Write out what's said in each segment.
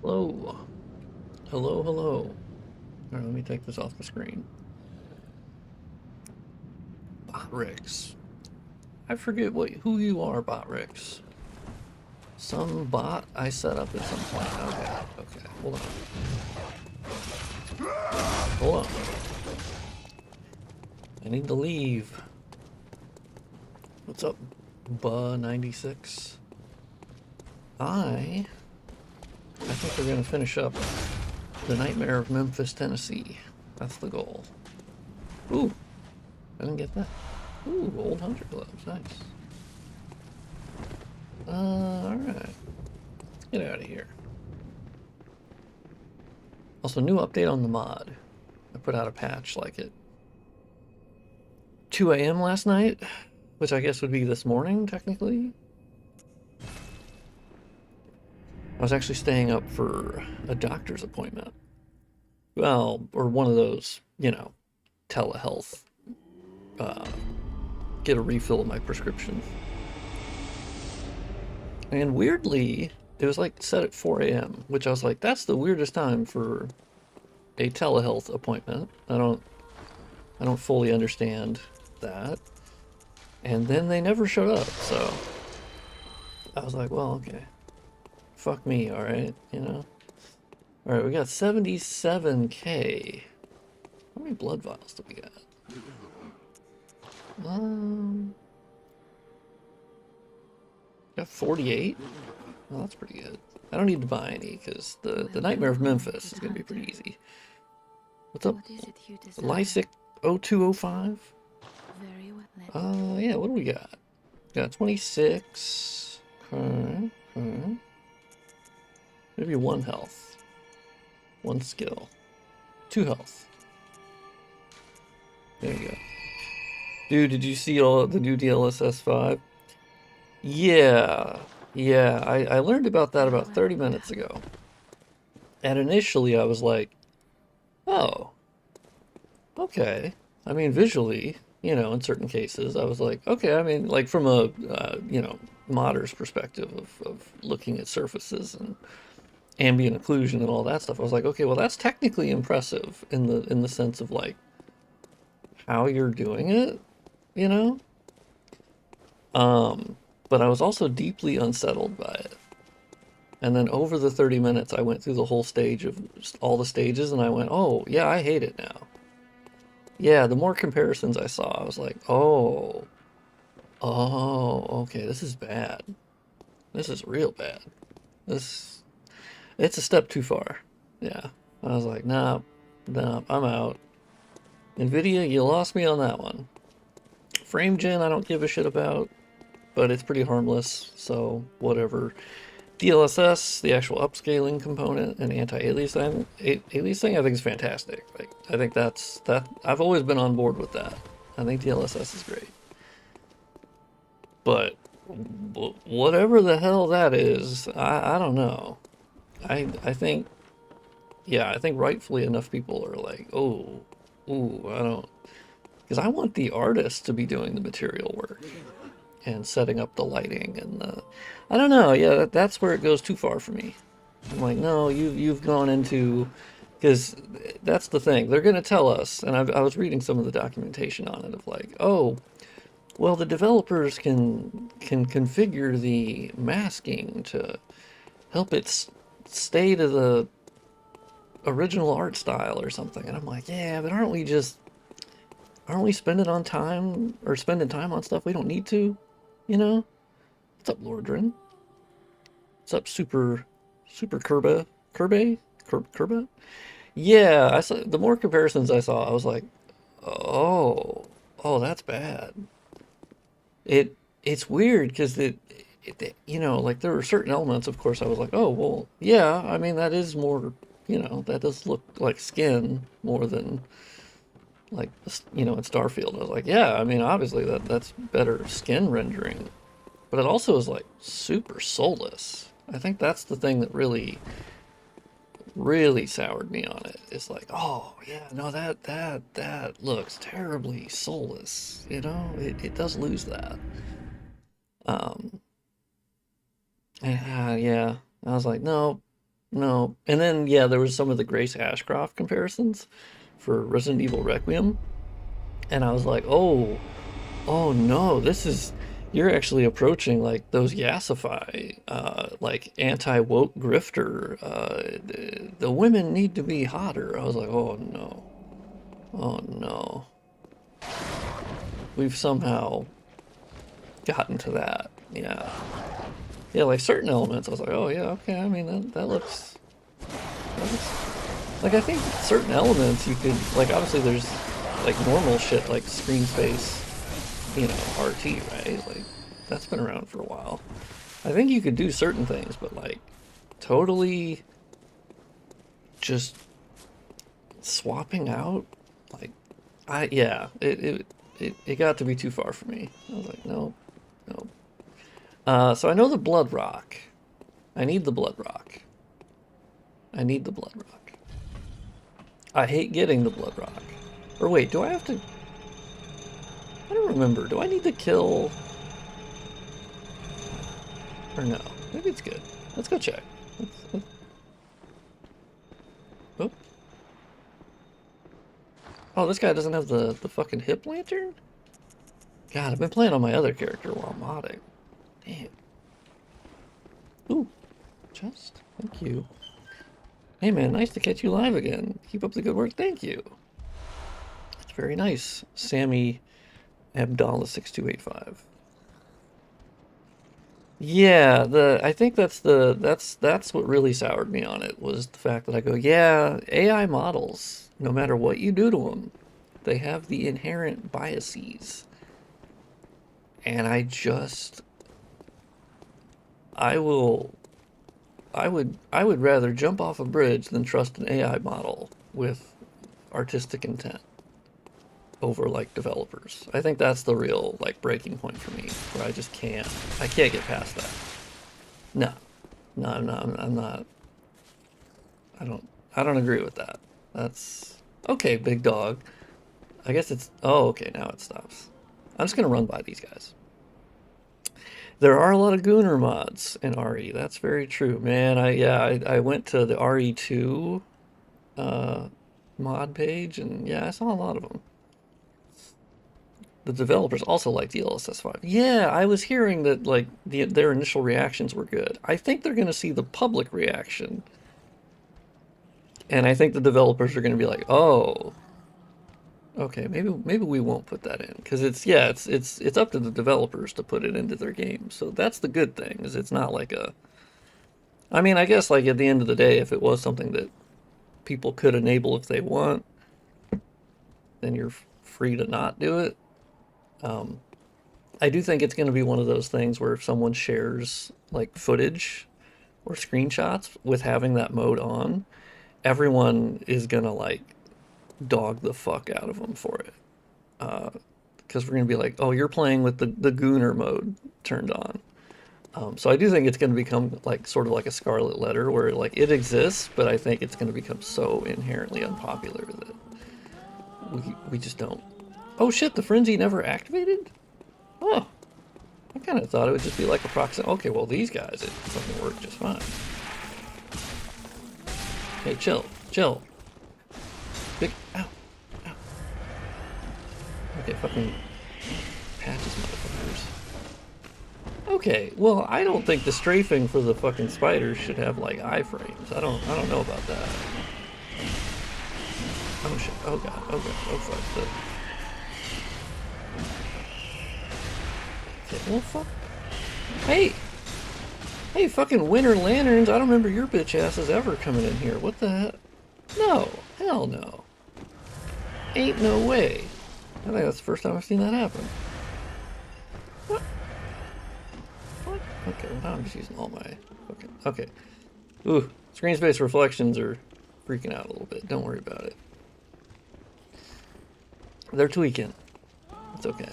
Hello. Hello, hello. All right, let me take this off the screen. Botrix. I forget who you are, Botrix. Some bot I set up at some point. Okay, hold on. Hold on. I need to leave. What's up, Buh96? I think we're gonna finish up The Nightmare of Memphis, Tennessee. That's the goal. Ooh, I didn't get that. Ooh, old hunter gloves, nice. Alright. Let's get out of here. Also, new update on the mod. I put out a patch like at 2 a.m. last night, which I guess would be this morning, technically. I was actually staying up for a doctor's appointment. Well, or one of those, you know, telehealth. Get a refill of my prescription. And weirdly, it was like set at 4 a.m., which I was like, that's the weirdest time for a telehealth appointment. I don't fully understand that. And then they never showed up, so I was like, well, okay. Fuck me, alright, you know? Alright, we got 77k. How many blood vials do we got? Got 48? Well, that's pretty good. I don't need to buy any, because the Nightmare of Memphis is going to be pretty easy. What's up? Lysic 0205? Yeah, what do we got? Got 26. Okay. Maybe 1 health. 1 skill. 2 health. There you go. Dude, did you see all the new DLSS 5? Yeah. Yeah, I learned about that about 30 minutes ago. And initially I was like, oh, okay. I mean, visually, you know, in certain cases, I was like, okay, I mean, like from a, you know, modder's perspective of looking at surfaces and ambient occlusion and all that stuff, I was like, okay, well, that's technically impressive in the sense of like how you're doing it, you know? But I was also deeply unsettled by it. And then over the 30 minutes, I went through the whole stage of all the stages, and I went, oh, yeah, I hate it now. Yeah, the more comparisons I saw, I was like, oh, okay, this is bad. This is real bad. It's a step too far. Yeah, I was like, nah, I'm out. NVIDIA, you lost me on that one. Frame gen, I don't give a shit about, but it's pretty harmless, so whatever. DLSS, the actual upscaling component, and anti-aliasing, I think is fantastic. Like, I think that. I've always been on board with that. I think DLSS is great. But whatever the hell that is, I don't know. I think, yeah, I think rightfully enough people are like, oh, ooh, I don't, because I want the artist to be doing the material work and setting up the lighting and the, I don't know, yeah, that's where it goes too far for me. I'm like, no, you've gone into, because that's the thing, they're going to tell us, and I was reading some of the documentation on it of like, oh, well, the developers can configure the masking to help it stay to the original art style or something, and I'm like, yeah, but aren't we spending time on stuff we don't need to, you know? What's up, Lordrin? What's up, Super Kirby? Yeah, I saw the more comparisons I saw, I was like, oh, that's bad. It's weird because you know, like there were certain elements, of course, I was like, oh, well, yeah, I mean, that is more, you know, that does look like skin more than like, you know, in Starfield. I was like, yeah, I mean, obviously that's better skin rendering, but it also is like super soulless. I think that's the thing that really soured me on it. It's like, oh yeah, no, that looks terribly soulless, you know, it does lose that. Yeah, I was like, no. And then, yeah, there was some of the Grace Ashcroft comparisons for Resident Evil Requiem. And I was like, oh no, you're actually approaching like those Yassify, like anti-woke grifter, the women need to be hotter. I was like, oh no. We've somehow gotten to that, yeah. Yeah, like certain elements, I was like, oh yeah, okay, I mean, that looks, like, I think certain elements you could, like, obviously there's, like, normal shit, like screen space, you know, RT, right? Like, that's been around for a while. I think you could do certain things, but, like, totally just swapping out, like, yeah, it got to be too far for me. I was like, no. So I know the Blood Rock. I need the Blood Rock. I hate getting the Blood Rock. Or wait, do I have to... I don't remember. Do I need to kill... Or no? Maybe it's good. Let's go check. Oh. Oh, this guy doesn't have the fucking hip lantern? God, I've been playing on my other character while modding. Damn. Ooh. Just. Thank you. Hey man, nice to catch you live again. Keep up the good work. Thank you. That's very nice. Sammy Abdallah 6285. Yeah, I think that's what really soured me on it was the fact that I go, yeah, AI models, no matter what you do to them, they have the inherent biases. And I will I would rather jump off a bridge than trust an AI model with artistic intent over like developers. I think that's the real like breaking point for me, where I can't get past that. No, no, I'm not. I don't agree with that. That's okay, big dog. I guess it's, oh, okay, now it stops. I'm just gonna run by these guys. There are a lot of Gooner mods in RE. That's very true, man. I went to the RE2 mod page, and yeah, I saw a lot of them. The developers also like DLSS 5. Yeah, I was hearing that like their initial reactions were good. I think they're going to see the public reaction, and I think the developers are going to be like, "Oh, okay, maybe we won't put that in because it's up to the developers to put it into their game." So that's the good thing is it's not like a. I mean, I guess like at the end of the day, if it was something that people could enable if they want, then you're free to not do it. I do think it's going to be one of those things where if someone shares like footage or screenshots with having that mode on, everyone is going to like dog the fuck out of them for it. Because we're going to be like, oh, you're playing with the Gooner mode turned on. So I do think it's going to become like sort of like a scarlet letter where like it exists, but I think it's going to become so inherently unpopular that we just don't. Oh shit, the frenzy never activated? Oh, I kind of thought it would just be like a proxy. Okay, well, these guys, it fucking worked just fine. Hey, chill, chill. Big, ow, ow. Okay, fucking patches, motherfuckers. Okay, well, I don't think the strafing for the fucking spiders should have, like, iframes. I don't know about that. Oh, shit. Oh, God. Oh, God. Oh, fuck. Okay, well, fuck. Hey! Hey, fucking Winter Lanterns, I don't remember your bitch asses ever coming in here. What the heck? No. Hell no. Ain't no way. I think that's the first time I've seen that happen. What? What? Okay, well now I'm just using all my... Okay. Ooh, screen space reflections are freaking out a little bit. Don't worry about it. They're tweaking. It's okay.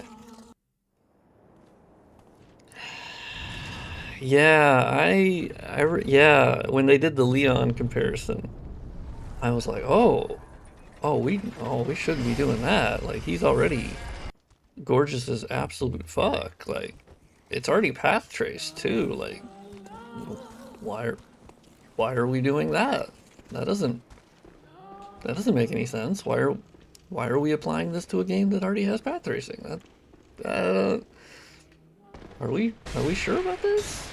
Yeah, yeah, when they did the Leon comparison, I was like, we shouldn't be doing that. Like, he's already gorgeous as absolute fuck. Like, it's already path traced too. Like, why are we doing that? That doesn't make any sense. Why are we applying this to a game that already has path tracing? Are we sure about this?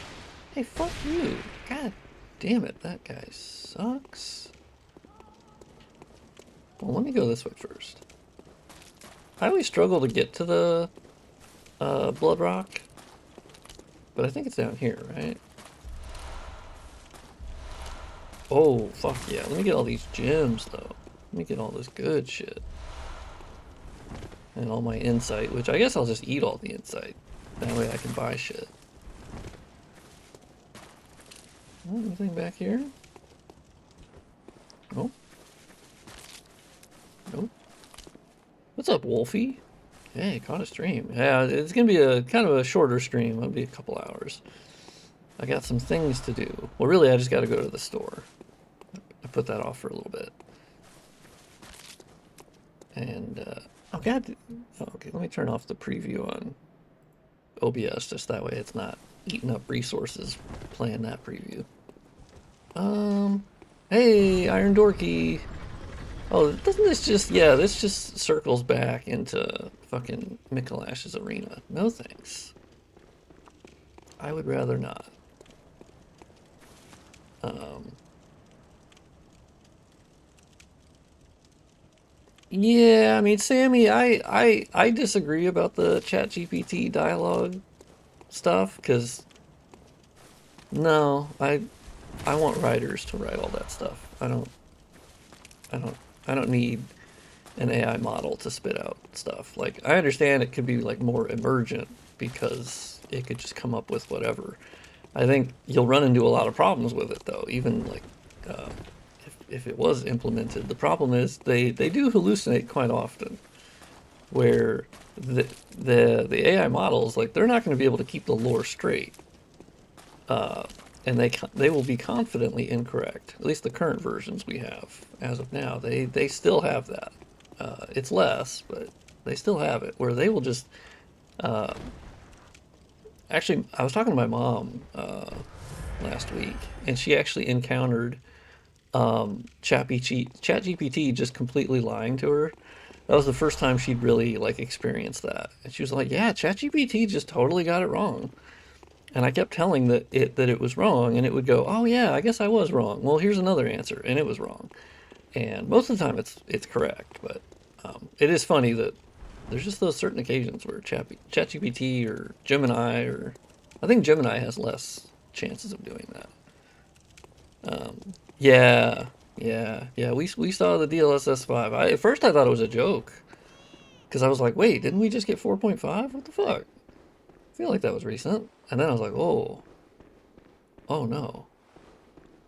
Hey, fuck you. God damn it, that guy sucks. Well, let me go this way first. I always struggle to get to the Blood Rock, but I think it's down here, right? Oh, fuck yeah. Let me get all these gems, though. Let me get all this good shit. And all my insight, which I guess I'll just eat all the insight. That way I can buy shit. Oh, anything back here? Nope. Nope. What's up, Wolfie? Hey, caught a stream. Yeah, it's gonna be a kind of a shorter stream. It'll be a couple hours. I got some things to do. Well, really, I just got to go to the store. I put that off for a little bit. And, oh, God. Oh, okay, let me turn off the preview on OBS, just that way it's not eating up resources playing that preview. Hey, Iron Dorky. Oh, doesn't this just, yeah, this just circles back into fucking Mikolash's arena. No thanks. I would rather not. Yeah, I mean, Sammy, I disagree about the ChatGPT dialogue stuff, because no, I want writers to write all that stuff. I don't, I don't need an AI model to spit out stuff. Like, I understand it could be like more emergent because it could just come up with whatever. I think you'll run into a lot of problems with it though, even like uh, if it was implemented. The problem is they do hallucinate quite often, where the the AI models, like, they're not going to be able to keep the lore straight, and they will be confidently incorrect. At least the current versions we have as of now, they still have that. It's less, but they still have it where they will just. Actually, I was talking to my mom last week, and she actually encountered ChatGPT just completely lying to her. That was the first time she'd really like experienced that, and she was like, "Yeah, ChatGPT just totally got it wrong." And I kept telling that it was wrong, and it would go, "Oh yeah, I guess I was wrong. Well, here's another answer," and it was wrong. And most of the time, it's correct, but it is funny that there's just those certain occasions where ChatGPT or Gemini, or I think Gemini has less chances of doing that. Yeah, yeah. We saw the DLSS 5. At first I thought it was a joke because I was like, wait, didn't we just get 4.5? What the fuck? I feel like that was recent. And then I was like, oh no.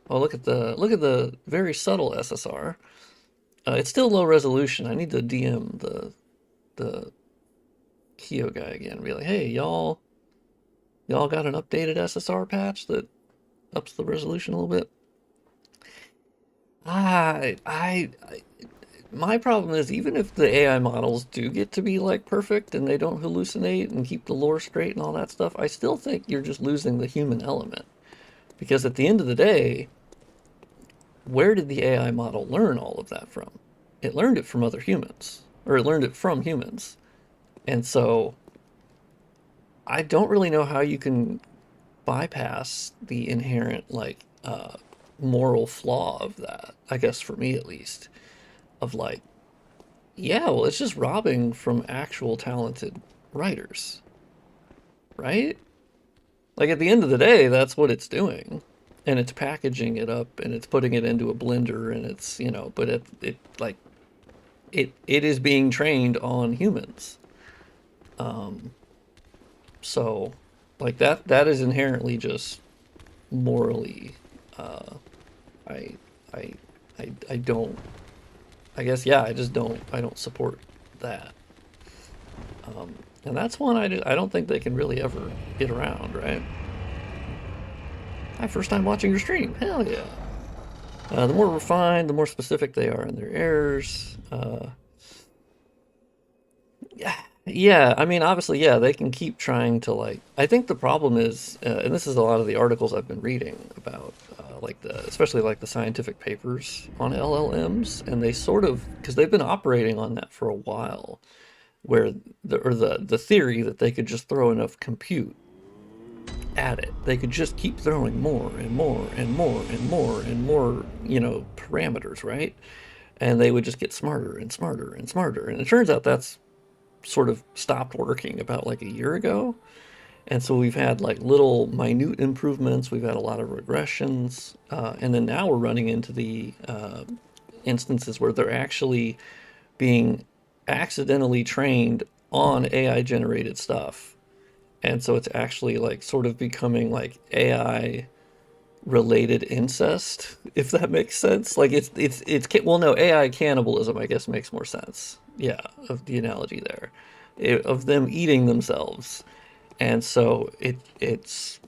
Oh, look at the very subtle SSR. It's still low resolution. I need to DM the Kyo guy again. Be like, hey, y'all got an updated SSR patch that ups the resolution a little bit? I my problem is, even if the AI models do get to be like perfect and they don't hallucinate and keep the lore straight and all that stuff, I still think you're just losing the human element. Because at the end of the day, where did the AI model learn all of that from? It learned it from other humans, or it learned it from humans. And so I don't really know how you can bypass the inherent like moral flaw of that. I guess for me at least, of like, yeah, well, it's just robbing from actual talented writers, right? Like at the end of the day, that's what it's doing. And it's packaging it up and it's putting it into a blender, and it's, but it like it is being trained on humans. So like that is inherently just morally I I I don't, I guess, yeah, I don't support that. And that's one I don't think they can really ever get around, right? Hi, first time watching your stream. Hell yeah. The more refined, the more specific they are in their errors. Yeah, yeah. I mean, obviously, yeah, they can keep trying to like. I think the problem is, and this is a lot of the articles I've been reading about, like especially like the scientific papers on LLMs, and they sort of, because they've been operating on that for a while, where the theory that they could just throw enough compute at it. They could just keep throwing more and more and more and more and more, parameters, right? And they would just get smarter and smarter and smarter. And it turns out that's sort of stopped working about like a year ago. And so we've had like little minute improvements. We've had a lot of regressions. And then now we're running into the instances where they're actually being accidentally trained on AI generated stuff. And so it's actually like sort of becoming like AI related incest, if that makes sense. Like well, no, AI cannibalism, I guess, makes more sense. Yeah, of the analogy there, of them eating themselves. And so it's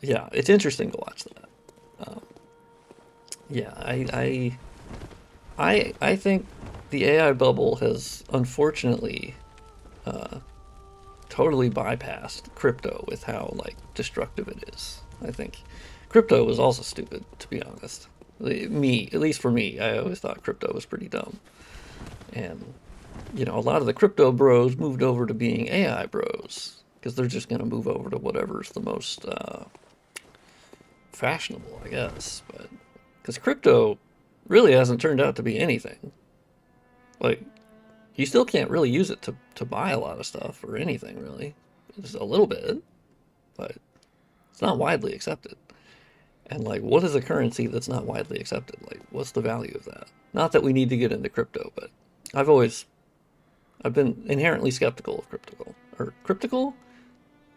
yeah, it's interesting to watch that. Yeah, I think the AI bubble has unfortunately totally bypassed crypto with how like destructive it is. I think crypto was also stupid, to be honest. Me, at least for me, I always thought crypto was pretty dumb. And you know, a lot of the crypto bros moved over to being AI bros because they're just going to move over to whatever's the most fashionable, I guess. But because crypto really hasn't turned out to be anything. Like, you still can't really use it to buy a lot of stuff or anything, really. Just a little bit, but it's not widely accepted. And, like, what is a currency that's not widely accepted? Like, what's the value of that? Not that we need to get into crypto, but I've been inherently skeptical of crypto. Or cryptical?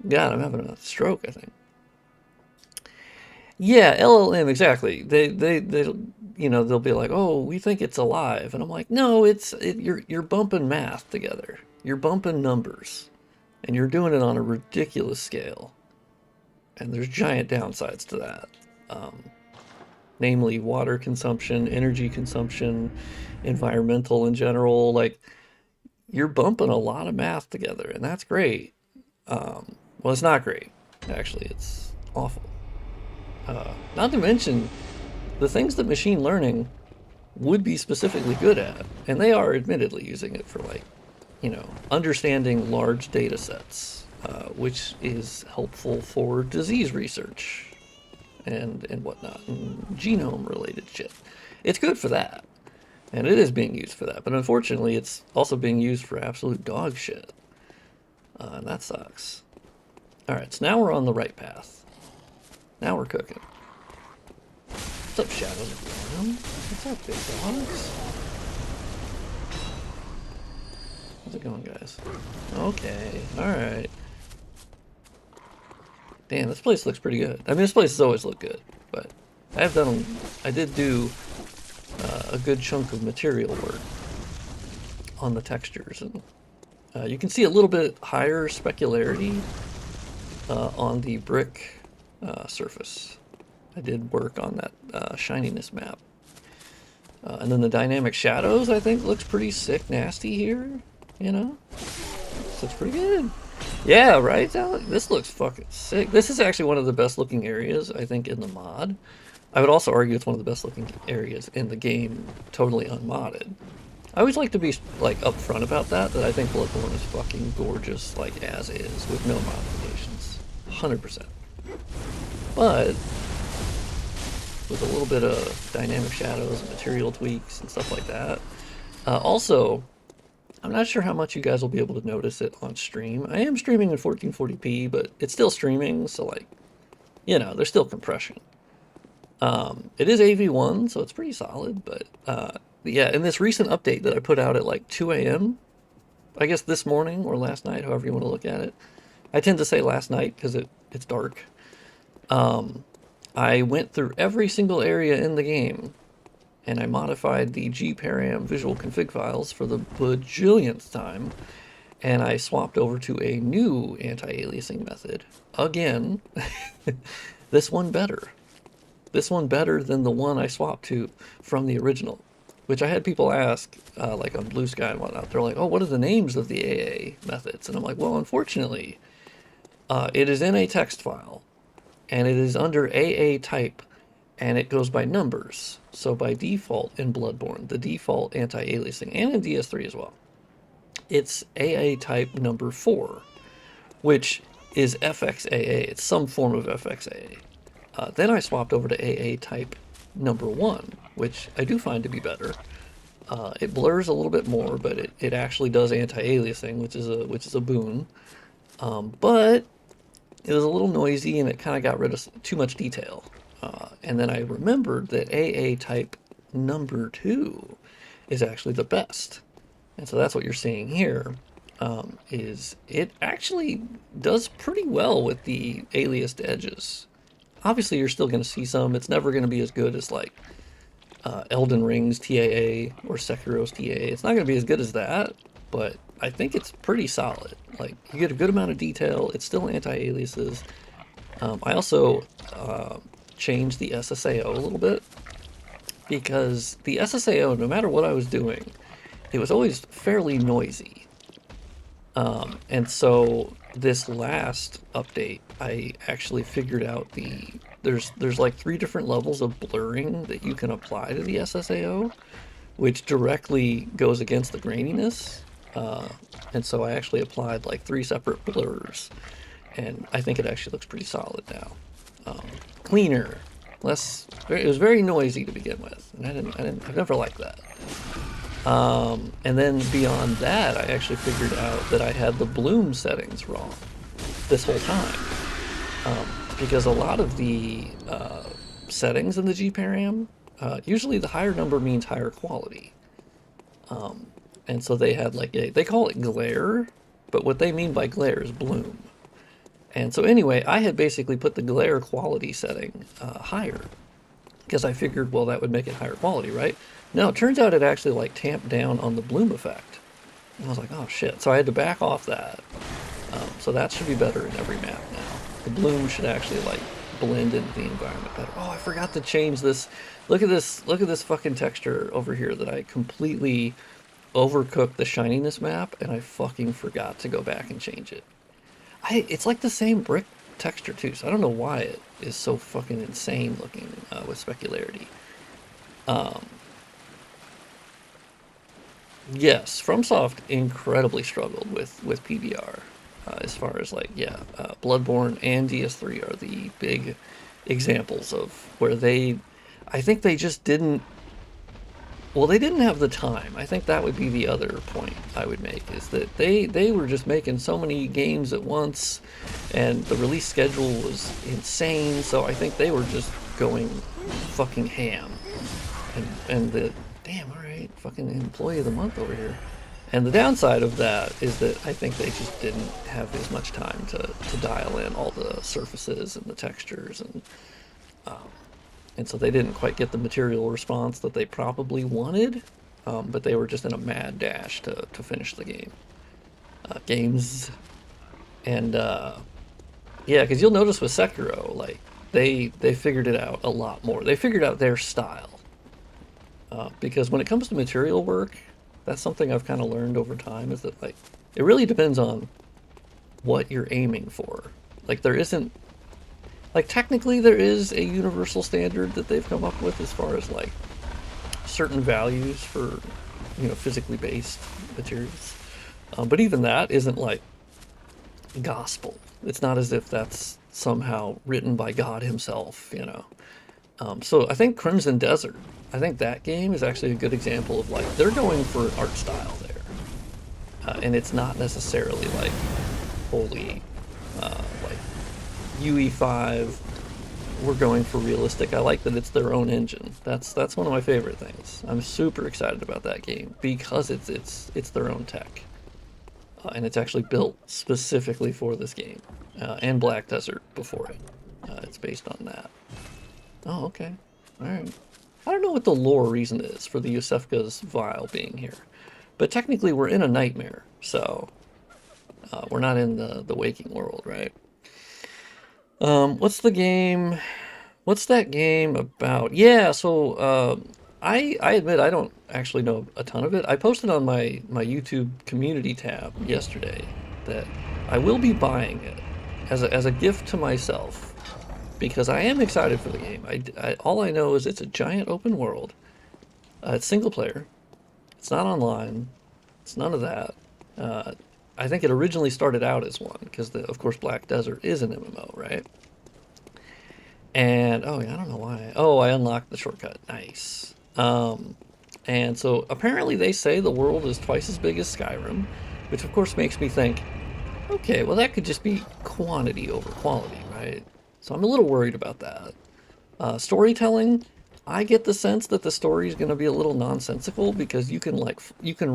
God, I'm having a stroke, I think. Yeah, LLM, exactly. They, you know, they'll be like, "Oh, we think it's alive," and I'm like, "No, you're bumping math together. You're bumping numbers, and you're doing it on a ridiculous scale. And there's giant downsides to that, namely water consumption, energy consumption, environmental in general. Like, you're bumping a lot of math together, and that's great. Well, it's not great, actually. It's awful. Not to mention the things that machine learning would be specifically good at, and they are admittedly using it for, like, you know, understanding large data sets, which is helpful for disease research and whatnot, and genome related shit. It's good for that, and it is being used for that, but unfortunately it's also being used for absolute dog shit, and that sucks. Alright, so now we're on the right path. Now we're cooking. What's up, Shadow McGowan? What's up, big dogs? How's it going, guys? Okay, alright. Damn, this place looks pretty good. I mean, this place has always looked good, but I did do a good chunk of material work on the textures, and you can see a little bit higher specularity on the brick surface. I did work on that shininess map. And then the dynamic shadows, I think, looks pretty sick nasty here, you know? This looks pretty good. Yeah, right? This looks fucking sick. This is actually one of the best looking areas, I think, in the mod. I would also argue it's one of the best looking areas in the game, totally unmodded. I always like to be, like, upfront about that I think Bloodborne is fucking gorgeous, like, as is, with no modifications. 100%. But with a little bit of dynamic shadows and material tweaks and stuff like that. Also, I'm not sure how much you guys will be able to notice it on stream. I am streaming in 1440p, but it's still streaming, so, like, you know, there's still compression. It is AV1, so it's pretty solid, but yeah, in this recent update that I put out at like 2 a.m., I guess this morning or last night, however you want to look at it. I tend to say last night because it's dark. I went through every single area in the game, and I modified the gparam visual config files for the bajillionth time, and I swapped over to a new anti-aliasing method. Again, this one better. This one better than the one I swapped to from the original, which I had people ask, like on Blue Sky and whatnot. They're like, "Oh, what are the names of the AA methods?" And I'm like, well, unfortunately, it is in a text file, and it is under AA type, and it goes by numbers. So by default in Bloodborne, the default anti-aliasing, and in DS3 as well, it's AA type number 4, which is FXAA. It's some form of FXAA. Then I swapped over to AA type number 1, which I do find to be better. It blurs a little bit more, but it actually does anti-aliasing, which is a boon. But it was a little noisy, and it kind of got rid of too much detail. And then I remembered that AA type number 2 is actually the best. And so that's what you're seeing here, is it actually does pretty well with the aliased edges. Obviously, you're still going to see some. It's never going to be as good as, like, Elden Ring's TAA or Sekiro's TAA. It's not going to be as good as that, but I think it's pretty solid. Like, you get a good amount of detail. It's still anti-aliases. I also changed the SSAO a little bit, because the SSAO, no matter what I was doing, it was always fairly noisy. And so this last update, I actually figured out there's like 3 different levels of blurring that you can apply to the SSAO, which directly goes against the graininess. Uh, and so I actually applied like 3 separate blurs, and I think it actually looks pretty solid now. Cleaner, less. It was very noisy to begin with, and I've never liked that. And then beyond that, I actually figured out that I had the bloom settings wrong this whole time. Because a lot of the settings in the GParam, usually the higher number means higher quality. And so they had like they call it glare, but what they mean by glare is bloom. And so anyway, I had basically put the glare quality setting higher because I figured, well, that would make it higher quality, right? No, it turns out it actually like tamped down on the bloom effect. And I was like, oh shit. So I had to back off that. So that should be better in every map now. The bloom should actually like blend into the environment better. Oh, I forgot to change this. Look at this. Look at this fucking texture over here that I completely overcooked the shininess map, and I fucking forgot to go back and change it. It's like the same brick texture too, so I don't know why it is so fucking insane looking with specularity. Yes, FromSoft incredibly struggled with PBR as far as like Bloodborne and DS3 are the big examples of where I think they just didn't. Well, they didn't have the time. I think that would be the other point I would make, is that they were just making so many games at once, and the release schedule was insane, so I think they were just going fucking ham. And the, damn, alright, fucking employee of the month over here. And the downside of that is that I think they just didn't have as much time to dial in all the surfaces and the textures, and so they didn't quite get the material response that they probably wanted, but they were just in a mad dash to finish the games. And yeah, because you'll notice with Sekiro, like they figured it out a lot more. They figured out their style. Because when it comes to material work, that's something I've kind of learned over time, is that like it really depends on what you're aiming for. Like there isn't, like technically there is a universal standard that they've come up with as far as like certain values for, physically based materials. But even that isn't like gospel. It's not as if that's somehow written by God himself. So I think Crimson Desert, I think that game is actually a good example of like they're going for an art style there, and it's not necessarily like wholly like UE5. We're going for realistic. I like that it's their own engine. That's one of my favorite things. I'm super excited about that game because it's their own tech, and it's actually built specifically for this game, and Black Desert before it. It's based on that. Oh, okay. All right. I don't know what the lore reason is for the Yusefka's vial being here, but technically we're in a nightmare, so we're not in the waking world, right? What's the game? What's that game about? Yeah, so I admit I don't actually know a ton of it. I posted on my YouTube community tab yesterday that I will be buying it as a gift to myself, because I am excited for the game. All I know is it's a giant open world. It's single player. It's not online. It's none of that. I think it originally started out as one, because of course Black Desert is an MMO, right? And oh yeah, I don't know why. Oh, I unlocked the shortcut. Nice. And so apparently they say the world is twice as big as Skyrim, which of course makes me think, okay, well that could just be quantity over quality, right? So I'm a little worried about that. Storytelling, I get the sense that the story is going to be a little nonsensical, because you can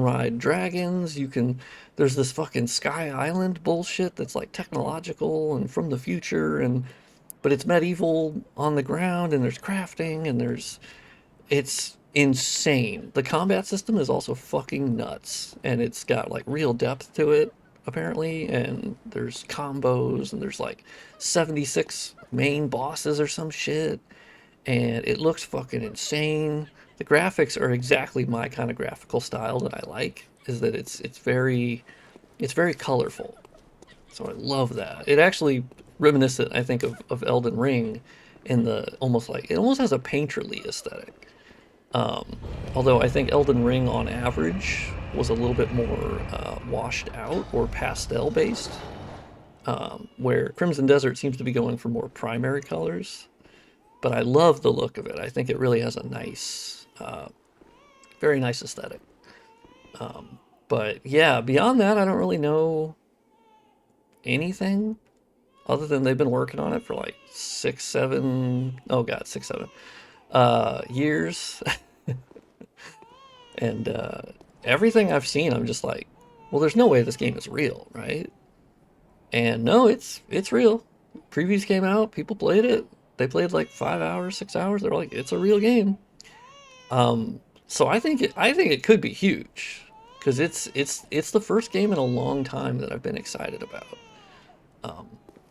ride dragons, there's this fucking Sky Island bullshit that's like technological and from the future, but it's medieval on the ground, and there's crafting, and it's insane. The combat system is also fucking nuts, and it's got like real depth to it apparently, and there's combos, and there's like 76 main bosses or some shit, and it looks fucking insane. The graphics are exactly my kind of graphical style that I like, is that it's very colorful. So I love that. It actually reminiscent, I think, of Elden Ring in the almost like it almost has a painterly aesthetic. Um, Although I think Elden Ring on average was a little bit more washed out or pastel based, where Crimson Desert seems to be going for more primary colors. But I love the look of it. I think it really has a nice, very nice aesthetic. But yeah, beyond that, I don't really know anything other than they've been working on it for like 6, 7, oh god, 6, 7 years. And everything I've seen, I'm just like, well, there's no way this game is real, right? And no, it's real. Previews came out, people played it. They played like 5 hours, 6 hours. They're like, it's a real game. So I think it could be huge because it's the first game in a long time that I've been excited about.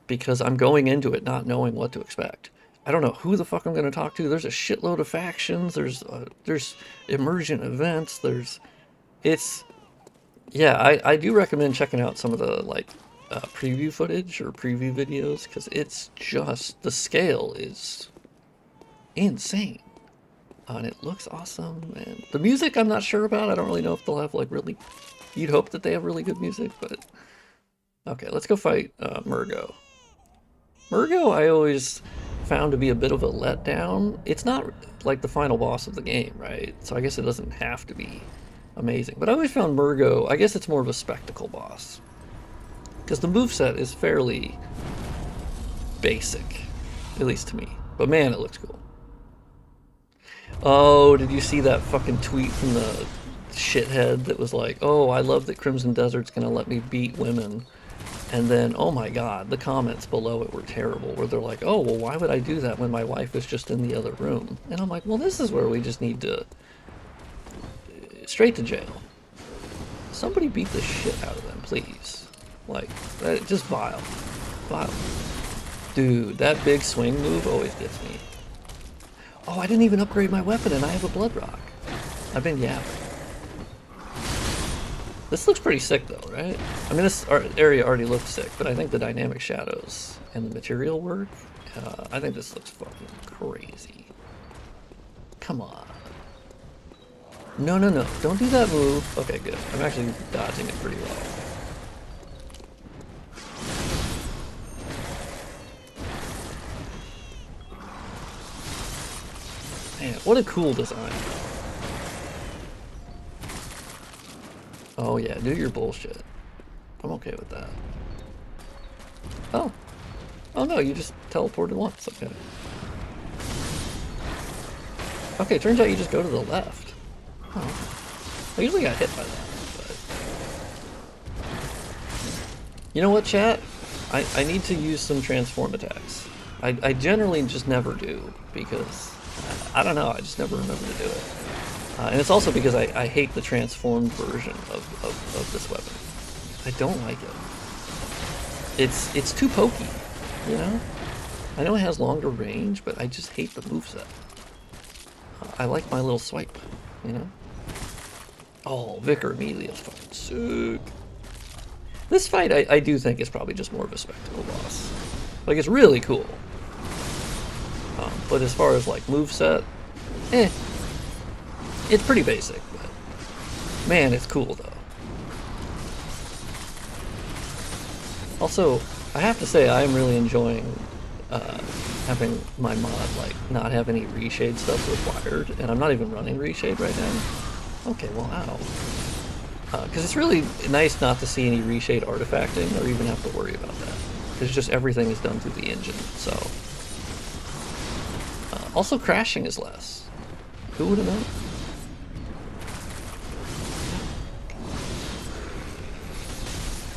Because I'm going into it not knowing what to expect. I don't know who the fuck I'm going to talk to. There's a shitload of factions. There's emergent events. It's yeah. I do recommend checking out some of the like preview footage or preview videos because it's just the scale is insane. And it looks awesome. And the music I'm not sure about. I don't really know if they'll have like really. You'd hope that they have really good music, but okay. Let's go fight Mergo. Mergo, I always found to be a bit of a letdown. It's not like the final boss of the game, right? So I guess it doesn't have to be amazing. But I always found Mergo, I guess it's more of a spectacle boss. Because the moveset is fairly basic, at least to me. But man, it looks cool. Oh, did you see that fucking tweet from the shithead that was like, oh, I love that Crimson Desert's gonna let me beat women. And then, oh my god, the comments below it were terrible, where they're like, oh, well, why would I do that when my wife is just in the other room? And I'm like, well, this is where we just need to... straight to jail. Somebody beat the shit out of them, please. Like, just vile. Vile. Dude, that big swing move always gets me. Oh, I didn't even upgrade my weapon and I have a blood rock. I've been yapping. This looks pretty sick though, right? I mean, this area already looked sick, but I think the dynamic shadows and the material work, I think this looks fucking crazy. Come on. No, no, no. Don't do that move. Okay, good. I'm actually dodging it pretty well. Man, what a cool design. Oh yeah, do your bullshit. I'm okay with that. Oh. Oh no, you just teleported once. Okay. Okay, turns out you just go to the left. Oh. I usually got hit by that, but... You know what, chat? I need to use some transform attacks. I generally just never do, because... I don't know, I just never remember to do it. And it's also because I hate the transformed version of this weapon. I don't like it. It's too pokey, you know? I know it has longer range, but I just hate the moveset. I like my little swipe, you know? Oh, Vicar Amelia is fucking sick. This fight I do think is probably just more of a spectacle boss. Like, it's really cool. But as far as like moveset, it's pretty basic, but man, it's cool though. Also, I have to say I am really enjoying having my mod like not have any reshade stuff required, and I'm not even running reshade right now. Okay, well, ow. Because it's really nice not to see any reshade artifacting or even have to worry about that. Because just everything is done through the engine, so... also, crashing is less. Who would have known?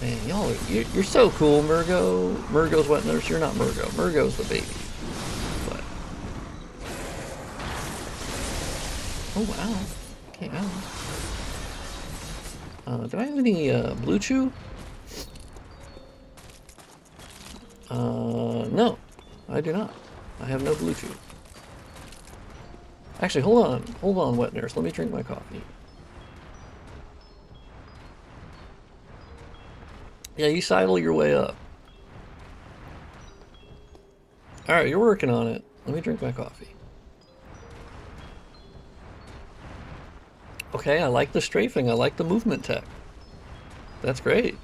Man, y'all are... You're so cool, Mergo. Mergo's wet nurse. You're not Mergo. Mergo's the baby. But... oh, wow. Okay, wow. Do I have any blue chew? No. I do not. I have no blue chew. Actually, hold on, wet nurse. Let me drink my coffee. Yeah, you sidle your way up. Alright, you're working on it. Let me drink my coffee. Okay, I like the strafing. I like the movement tech. That's great.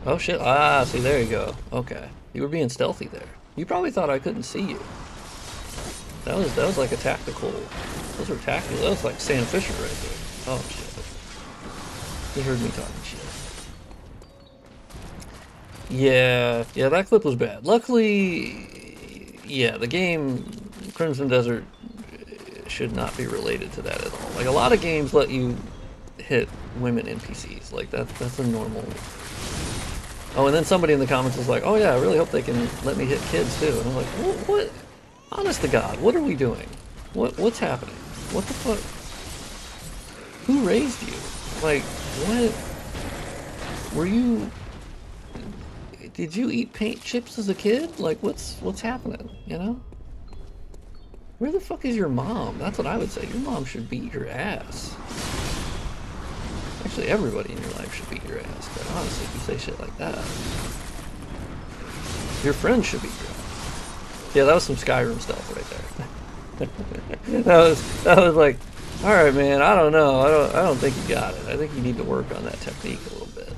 Oh shit. Ah, see, there you go. Okay. You were being stealthy there. You probably thought I couldn't see you. That was like a tactical. Those were tactical. That was like Sam Fisher right there. Oh shit. He heard me talking shit. Yeah, that clip was bad. Luckily, yeah, the game Crimson Desert should not be related to that at all. Like, a lot of games let you hit women NPCs. Like, that's a normal. Oh, and then somebody in the comments was like, "Oh yeah, I really hope they can let me hit kids too." And I'm like, "What? Honest to God, what are we doing? What's happening? What the fuck? Who raised you? Like, what? Were you? Did you eat paint chips as a kid? Like, what's happening? You know? Where the fuck is your mom? That's what I would say. Your mom should beat your ass. Actually, everybody in your life should beat your ass, quite honestly, if you say shit like that. Your friends should beat your ass. Yeah, that was some Skyrim stuff right there. that was like, alright man, I don't know. I don't think you got it. I think you need to work on that technique a little bit.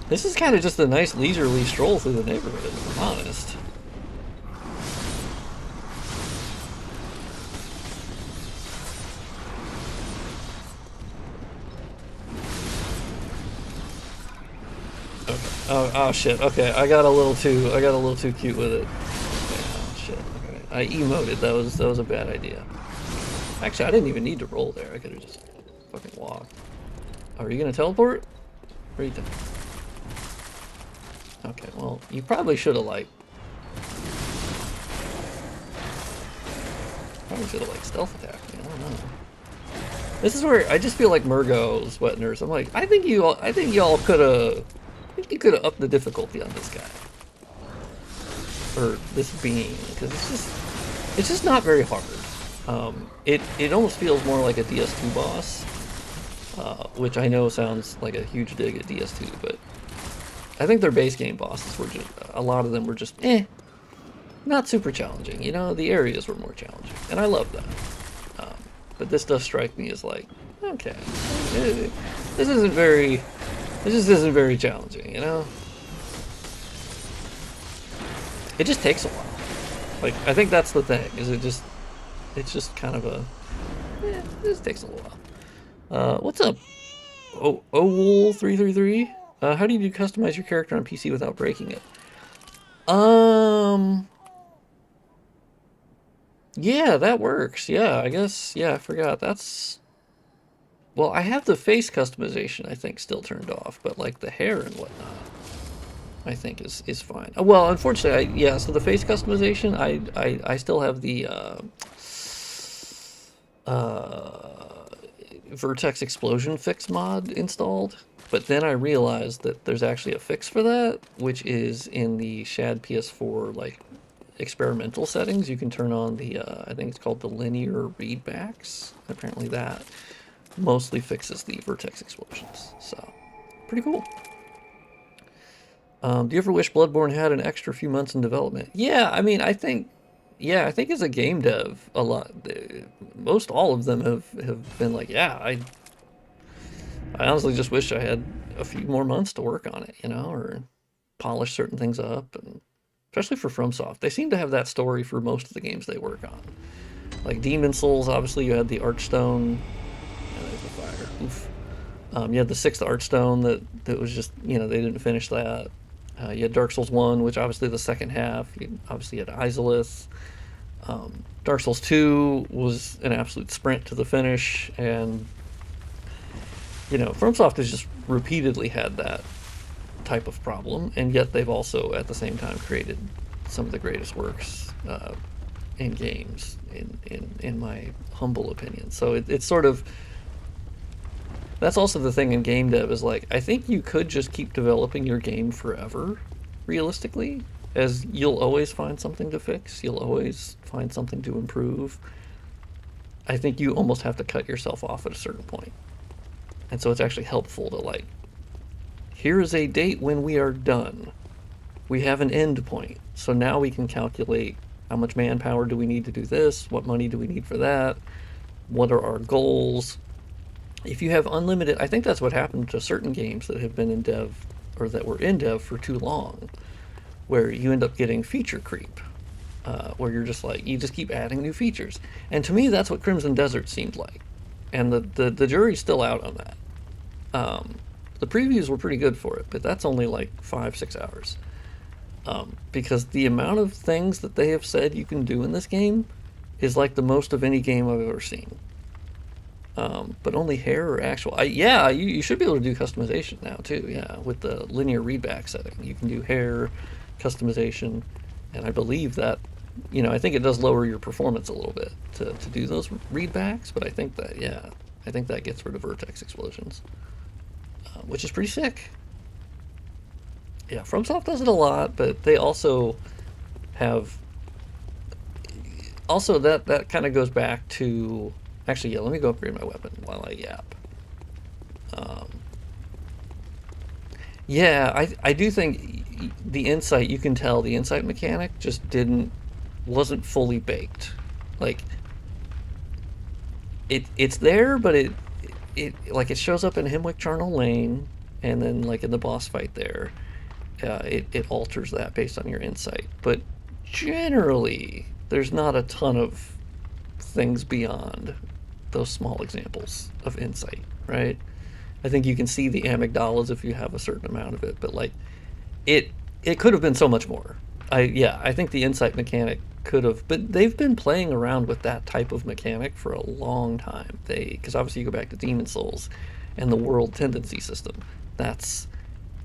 This is kind of just a nice leisurely stroll through the neighborhood, if I'm honest. Oh shit. Okay, I got a little too cute with it. Okay, oh shit. Okay. I emoted. That was a bad idea. Actually, I didn't even need to roll there. I could have just fucking walked. Oh, are you gonna teleport? Where are you going? Okay, well, you probably should have like stealth attacked me. I don't know. This is where I just feel like Mergo's wet nurse. I'm like, I think y'all could have. I think you could have upped the difficulty on this guy. Or this being, because it's just not very hard. It almost feels more like a DS2 boss, which I know sounds like a huge dig at DS2, but I think their base game bosses were just, a lot of them were just, not super challenging. You know, the areas were more challenging, and I love that. But this does strike me as like, okay, this just isn't very challenging, you know? It just takes a while. Like, I think that's the thing, is it's just kind of a, it just takes a little while. What's up? Wool333? How do you customize your character on PC without breaking it? Yeah, that works. Yeah, I guess, yeah, I forgot. Well, I have the face customization, I think, still turned off, but like the hair and whatnot, I think is fine. Well, unfortunately, yeah. So the face customization, I still have the Vertex Explosion Fix mod installed, but then I realized that there's actually a fix for that, which is in the Shad PS4 like experimental settings. You can turn on the I think it's called the linear readbacks. Apparently that mostly fixes the vertex explosions, so pretty cool. Do you ever wish Bloodborne had an extra few months in development? Yeah, I mean, I think as a game dev, most all of them have been like, yeah, I honestly just wish I had a few more months to work on it, you know, or polish certain things up, and especially for FromSoft, they seem to have that story for most of the games they work on. Like Demon Souls, obviously you had the Archstone. There's the fire. Oof. You had the 6th Archstone that was just, you know, they didn't finish that. You had Dark Souls 1, which obviously the second half. You obviously had Izalith. Dark Souls 2 was an absolute sprint to the finish, and you know, FromSoft has just repeatedly had that type of problem, and yet they've also at the same time created some of the greatest works in games, in my humble opinion. So it's sort of, that's also the thing in game dev, is like, I think you could just keep developing your game forever, realistically, as you'll always find something to fix, you'll always find something to improve. I think you almost have to cut yourself off at a certain point. And so it's actually helpful to like, here is a date when we are done. We have an end point. So now we can calculate how much manpower do we need to do this? What money do we need for that? What are our goals? If you have unlimited, I think that's what happened to certain games that have been in dev or that were in dev for too long, where you end up getting feature creep, where you're just like, you just keep adding new features. And to me, that's what Crimson Desert seemed like. And the jury's still out on that. The previews were pretty good for it, but that's only like 5-6 hours. Because the amount of things that they have said you can do in this game is like the most of any game I've ever seen. But only hair or actual. Yeah, you should be able to do customization now too. Yeah, with the linear readback setting, you can do hair customization, and I believe that, I think it does lower your performance a little bit to do those readbacks. But I think that gets rid of vertex explosions, which is pretty sick. Yeah, FromSoft does it a lot, but they also have. Also, that kind of goes back to. Actually, yeah, let me go upgrade my weapon while I yap. Yeah, I do think the insight, you can tell the insight mechanic just wasn't fully baked. Like, it's there, but it like it shows up in Hemwick Charnel Lane, and then like in the boss fight there, it alters that based on your insight. But generally, there's not a ton of things beyond those small examples of insight, right? I think you can see the amygdalas if you have a certain amount of it, but like it could have been so much more. I think the insight mechanic could have, but they've been playing around with that type of mechanic for a long time. Because obviously you go back to Demon Souls and the world tendency system. That's,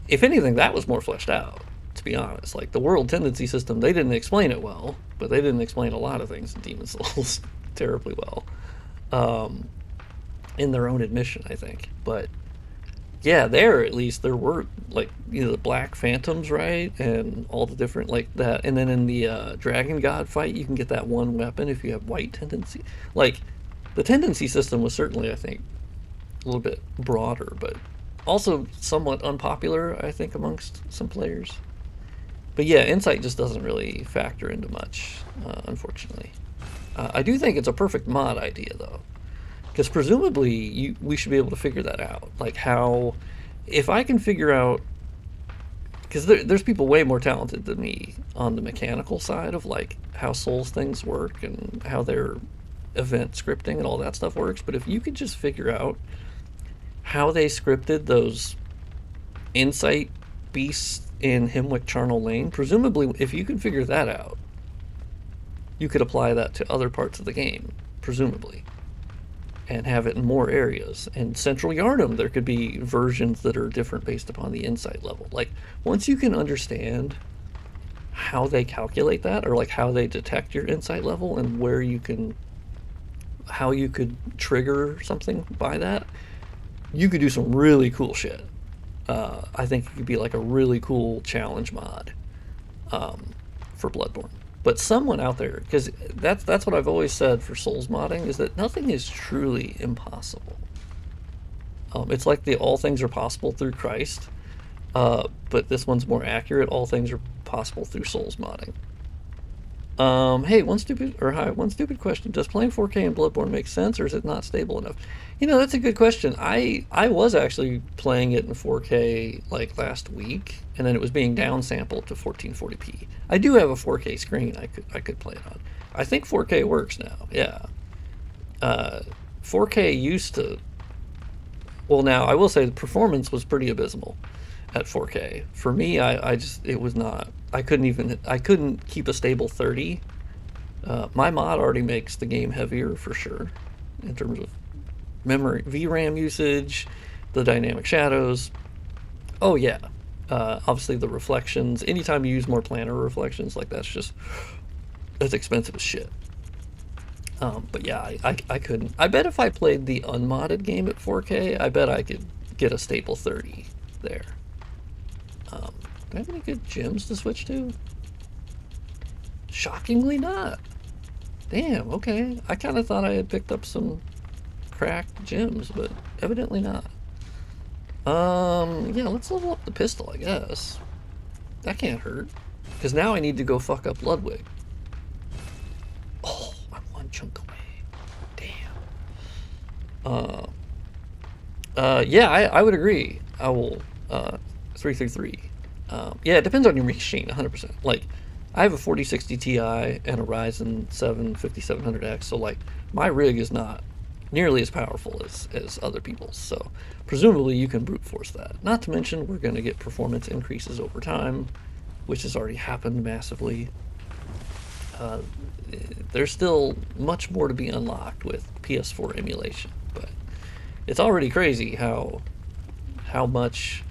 if anything, that was more fleshed out, to be honest. Like the world tendency system, they didn't explain it well, but they didn't explain a lot of things in Demon Souls terribly well. In their own admission, I think. But yeah, at least there were like the black phantoms, right, and all the different like that. And then in the dragon god fight, you can get that one weapon if you have white tendency. Like the tendency system was certainly, I think, a little bit broader, but also somewhat unpopular, I think, amongst some players. But yeah, insight just doesn't really factor into much, unfortunately. I do think it's a perfect mod idea, though, because presumably we should be able to figure that out. Like how, if I can figure out, because there's people way more talented than me on the mechanical side of like how Souls things work and how their event scripting and all that stuff works. But if you could just figure out how they scripted those insight beasts in Hemwick Charnel Lane, presumably if you can figure that out, you could apply that to other parts of the game, presumably, and have it in more areas. And Central Yharnam, there could be versions that are different based upon the insight level. Like, once you can understand how they calculate that, or like how they detect your insight level and where you can, how you could trigger something by that, you could do some really cool shit. I think it could be like a really cool challenge mod for Bloodborne. But someone out there, because that's what I've always said for Souls modding, is that nothing is truly impossible. It's like the all things are possible through Christ, but this one's more accurate. All things are possible through Souls modding. Hey, one stupid question. Does playing 4K in Bloodborne make sense, or is it not stable enough? That's a good question. I was actually playing it in 4K like last week, and then it was being downsampled to 1440p. I do have a 4K screen I could play it on. I think 4K works now. Yeah. 4K used to. Well, now I will say the performance was pretty abysmal at 4K. For me, it was not. I couldn't keep a stable 30. My mod already makes the game heavier for sure in terms of memory, VRAM usage, the dynamic shadows. Oh yeah, obviously the reflections. Anytime you use more planar reflections, like that's expensive as shit. But yeah, I couldn't. I bet if I played the unmodded game at 4K, I bet I could get a stable 30 there. Do I have any good gems to switch to? Shockingly not. Damn, okay. I kind of thought I had picked up some cracked gems, but evidently not. Yeah, let's level up the pistol, I guess. That can't hurt. Because now I need to go fuck up Ludwig. Oh, I'm one chunk away. Damn. Uh, yeah, I would agree. I will, 333. Yeah, it depends on your machine, 100%. Like, I have a 4060 Ti and a Ryzen 7 5700X, so, like, my rig is not nearly as powerful as other people's, so presumably you can brute force that. Not to mention, we're going to get performance increases over time, which has already happened massively. Uh, there's still much more to be unlocked with PS4 emulation, but it's already crazy how much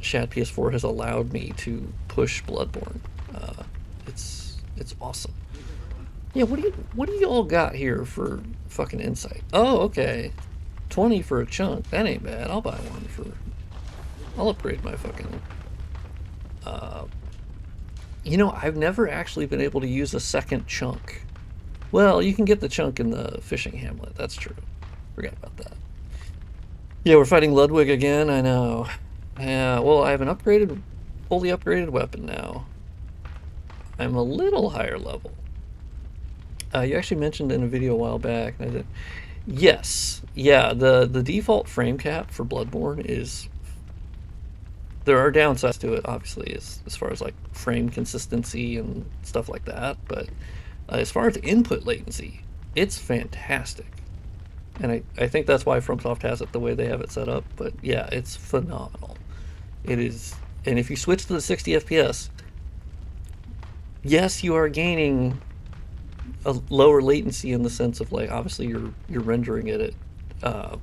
Shad PS4 has allowed me to push Bloodborne. It's awesome. Yeah, what do you all got here for fucking insight? Oh, okay. 20 for a chunk. That ain't bad. I'll buy one for. I'll upgrade my fucking. Uh, I've never actually been able to use a second chunk. Well, you can get the chunk in the fishing hamlet. That's true. Forgot about that. Yeah, we're fighting Ludwig again. I know. Yeah. Well, I have an fully upgraded weapon now. I'm a little higher level. You actually mentioned in a video a while back, and I did. Yes, yeah. The default frame cap for Bloodborne is. There are downsides to it, obviously, as far as like frame consistency and stuff like that. But as far as input latency, it's fantastic, and I think that's why FromSoft has it the way they have it set up. But yeah, it's phenomenal. It is, and if you switch to the 60 FPS, yes, you are gaining a lower latency in the sense of like obviously you're rendering it at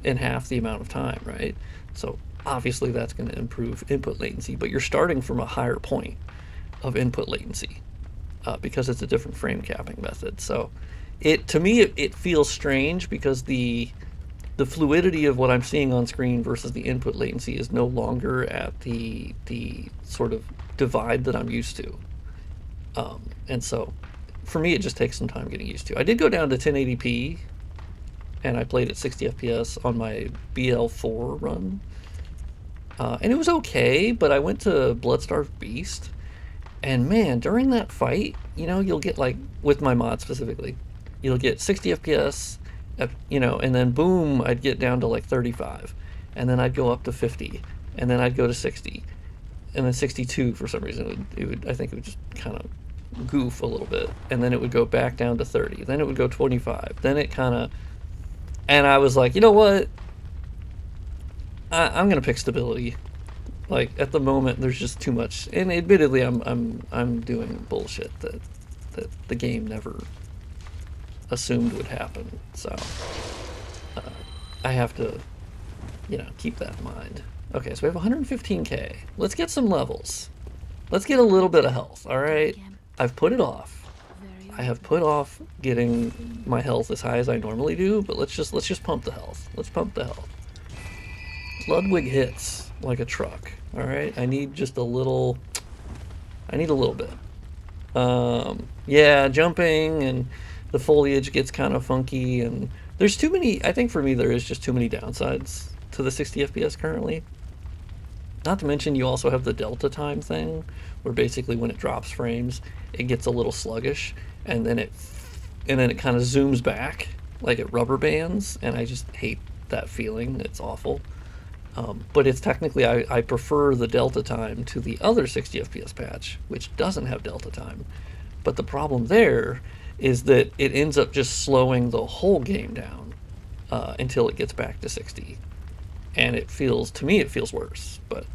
in half the amount of time, right? So obviously that's going to improve input latency, but you're starting from a higher point of input latency because it's a different frame capping method. So to me it feels strange because the fluidity of what I'm seeing on screen versus the input latency is no longer at the sort of divide that I'm used to. And so for me, it just takes some time getting used to. I did go down to 1080p, and I played at 60 FPS on my BL4 run. And it was okay, but I went to Bloodstarved Beast, and man, during that fight, you'll get like, with my mod specifically, you'll get 60 FPS, and then boom, I'd get down to like 35, and then I'd go up to 50, and then I'd go to 60, and then 62 for some reason. I think it would just kind of goof a little bit, and then it would go back down to 30, then it would go 25, then it kind of, and I was like, you know what, I'm gonna pick stability. Like at the moment there's just too much, and admittedly I'm doing bullshit that the game never assumed would happen, so I have to keep that in mind. Okay, so we have 115k. Let's get some levels. Let's get a little bit of health. All right, I've put it off. I have put off getting my health as high as I normally do, but let's just pump the health. Let's pump the health. Ludwig hits like a truck. All right, I need just a little. I need a little bit. Yeah, jumping and the foliage gets kind of funky, and there's too many. I think for me there is just too many downsides to the 60 FPS currently. Not to mention you also have the delta time thing, where basically when it drops frames, it gets a little sluggish, and then it kind of zooms back like it rubber bands, and I just hate that feeling. It's awful. But it's technically, I prefer the delta time to the other 60 FPS patch, which doesn't have delta time. But the problem there is that it ends up just slowing the whole game down until it gets back to 60. And to me it feels worse, but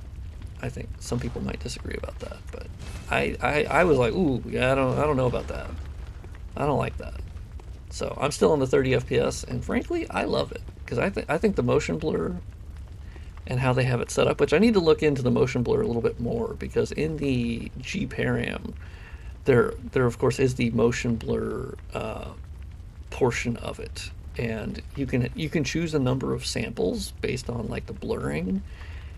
I think some people might disagree about that. But I was like, ooh, yeah, I don't know about that. I don't like that. So I'm still on the 30 FPS, and frankly, I love it because I think the motion blur and how they have it set up, which I need to look into the motion blur a little bit more, because in the G-Param, there of course is the motion blur portion of it, and you can choose a number of samples based on like the blurring,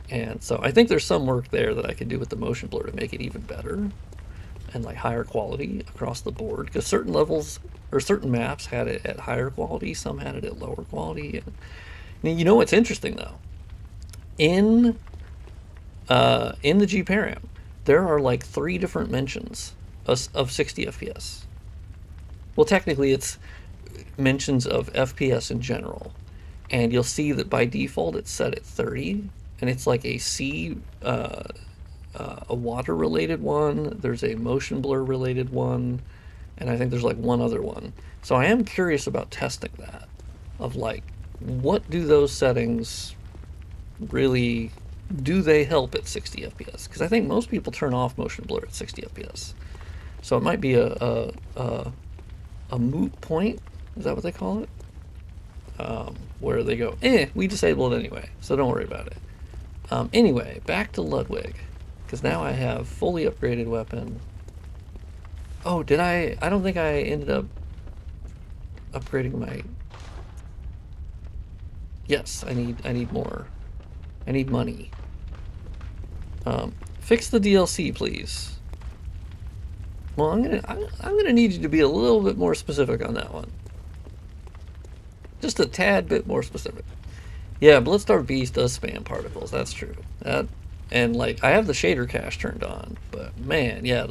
and so I think there's some work there that I could do with the motion blur to make it even better and like higher quality across the board, because certain levels or certain maps had it at higher quality, some had it at lower quality. And what's interesting though In the G param, there are like 3 different mentions of 60 FPS. Well, technically, it's mentions of FPS in general, and you'll see that by default it's set at 30, and it's like a a water related one. There's a motion blur related one, and I think there's like one other one. So I am curious about testing that, of like, what do those settings really, do they help at 60 FPS? Because I think most people turn off motion blur at 60 FPS. So it might be a moot point. Is that what they call it? Where they go, we disable it anyway, so don't worry about it. Anyway, back to Ludwig, because now I have fully upgraded weapon. Oh, did I? I don't think I ended up upgrading my... Yes, I need more. I need money. Fix the DLC, please. Well, I'm gonna need you to be a little bit more specific on that one. Just a tad bit more specific. Yeah, Bloodstar Beast does spam particles. That's true. That, and like, I have the shader cache turned on, but man, yeah,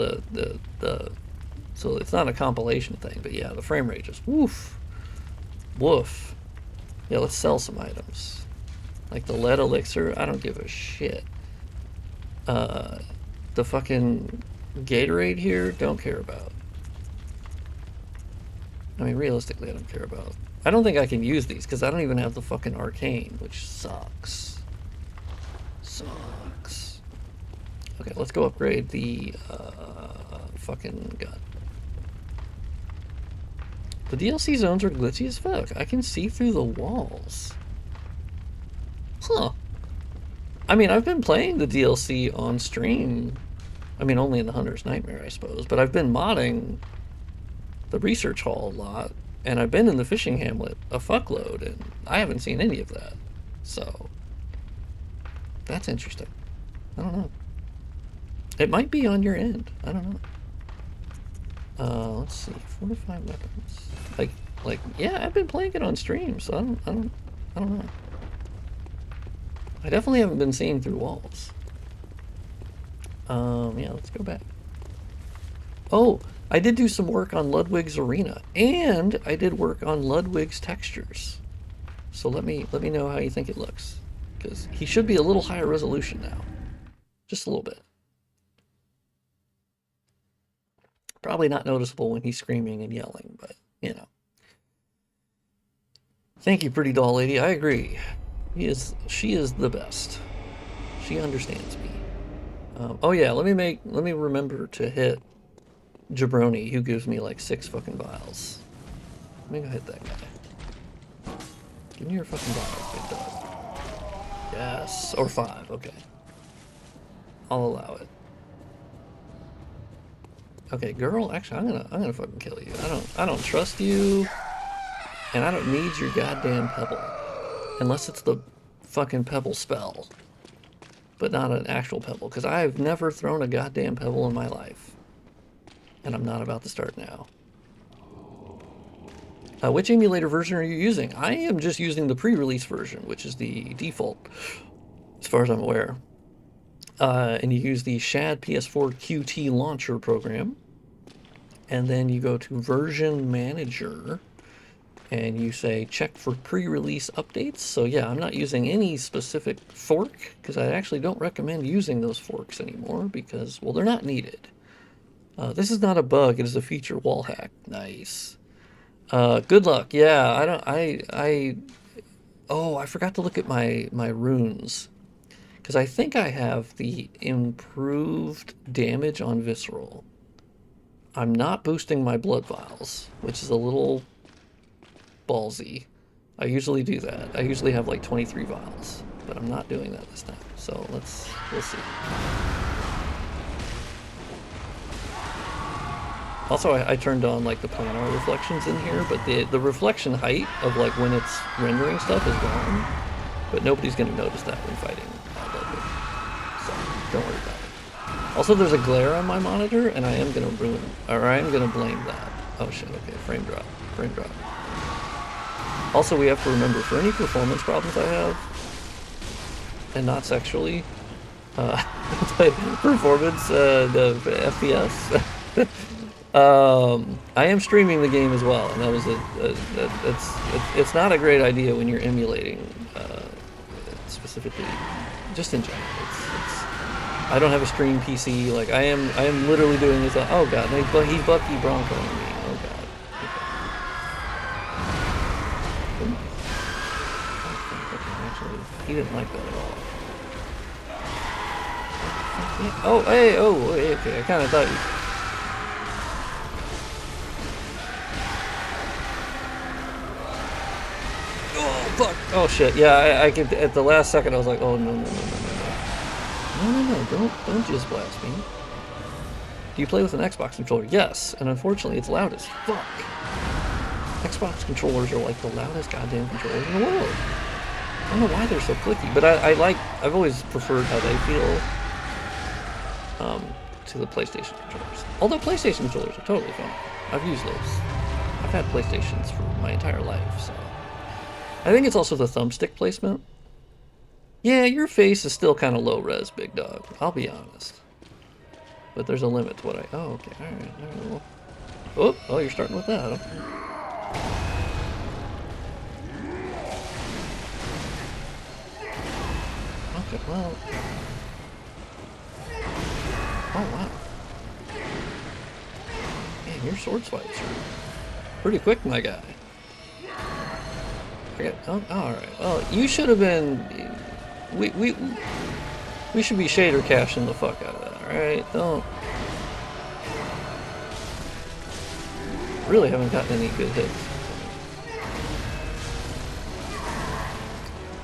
so it's not a compilation thing, but yeah, the frame rate just woof, woof. Yeah, let's sell some items, like the lead elixir. I don't give a shit. The fucking Gatorade here, don't care about. I mean, realistically, I don't care about. I don't think I can use these because I don't even have the fucking arcane, which sucks. Sucks. Okay, let's go upgrade the fucking gun. The DLC zones are glitchy as fuck. I can see through the walls. Huh. I mean, I've been playing the DLC on stream. I mean, only in the Hunter's Nightmare, I suppose. But I've been modding the Research Hall a lot. And I've been in the Fishing Hamlet a fuckload. And I haven't seen any of that. So, that's interesting. I don't know. It might be on your end. I don't know. Let's see. Fortified weapons. Like, yeah, I've been playing it on stream, so I don't know. I definitely haven't been seeing through walls. Yeah, let's go back. Oh, I did do some work on Ludwig's arena, and I did work on Ludwig's textures. So let me know how you think it looks, because he should be a little higher resolution now, just a little bit. Probably not noticeable when he's screaming and yelling, but you know. Thank you, pretty doll lady. I agree. She is the best. She understands me. Oh yeah, let me remember to hit Jabroni, who gives me like 6 fucking vials. Let me go hit that guy. Give me your fucking vials, big dog. Yes, or 5. Okay, I'll allow it. Okay, girl. Actually, I'm gonna fucking kill you. I don't trust you, and I don't need your goddamn pebble, unless it's the fucking pebble spell. But not an actual pebble, because I've never thrown a goddamn pebble in my life. And I'm not about to start now. Which emulator version are you using? I am just using the pre-release version, which is the default, as far as I'm aware. And you use the Shad PS4 QT launcher program. And then you go to version manager, and you say check for pre-release updates. So yeah, I'm not using any specific fork, because I actually don't recommend using those forks anymore, because, well, they're not needed. This is not a bug, it is a feature wall hack. Nice. Good luck. Yeah, oh, I forgot to look at my runes, because I think I have the improved damage on visceral. I'm not boosting my blood vials, which is a little ballsy. I usually do that. I usually have like 23 vials, but I'm not doing that this time. So we'll see. Also, I turned on like the planar reflections in here, but the reflection height of like when it's rendering stuff is gone. But nobody's gonna notice that when fighting Ludwig. So don't worry about it. Also, there's a glare on my monitor, and I am gonna ruin, or I am gonna blame that. Oh shit, okay, frame drop. Also, we have to remember, for any performance problems I have, and not sexually. But performance, the FPS. I am streaming the game as well, and that was it's not a great idea when you're emulating, specifically, just in general. I don't have a stream PC. Like I am literally doing this. Oh god, but he's Bucky Bronco on me. Oh god. Okay. Actually, he didn't like that at all. Oh, hey, okay. I kind of thought you. Oh, fuck. Oh, shit. Yeah, I could. At the last second, I was like, oh, no. Don't just blast me. Do you play with an Xbox controller? Yes, and unfortunately, it's loud as fuck. Xbox controllers are like the loudest goddamn controllers in the world. I don't know why they're so clicky, but I've always preferred how they feel. To the PlayStation controllers. Although PlayStation controllers are totally fun. I've used those. I've had PlayStations for my entire life, so. I think it's also the thumbstick placement. Yeah, your face is still kind of low res, big dog. I'll be honest. But there's a limit to what I. Oh, okay. Alright. Oh, you're starting with that. Okay. Okay, well. Oh, wow. Man, your sword swipes are pretty quick, my guy. Alright. Well, you should have been... We should be shader cashing the fuck out of that, alright? Don't... Really haven't gotten any good hits.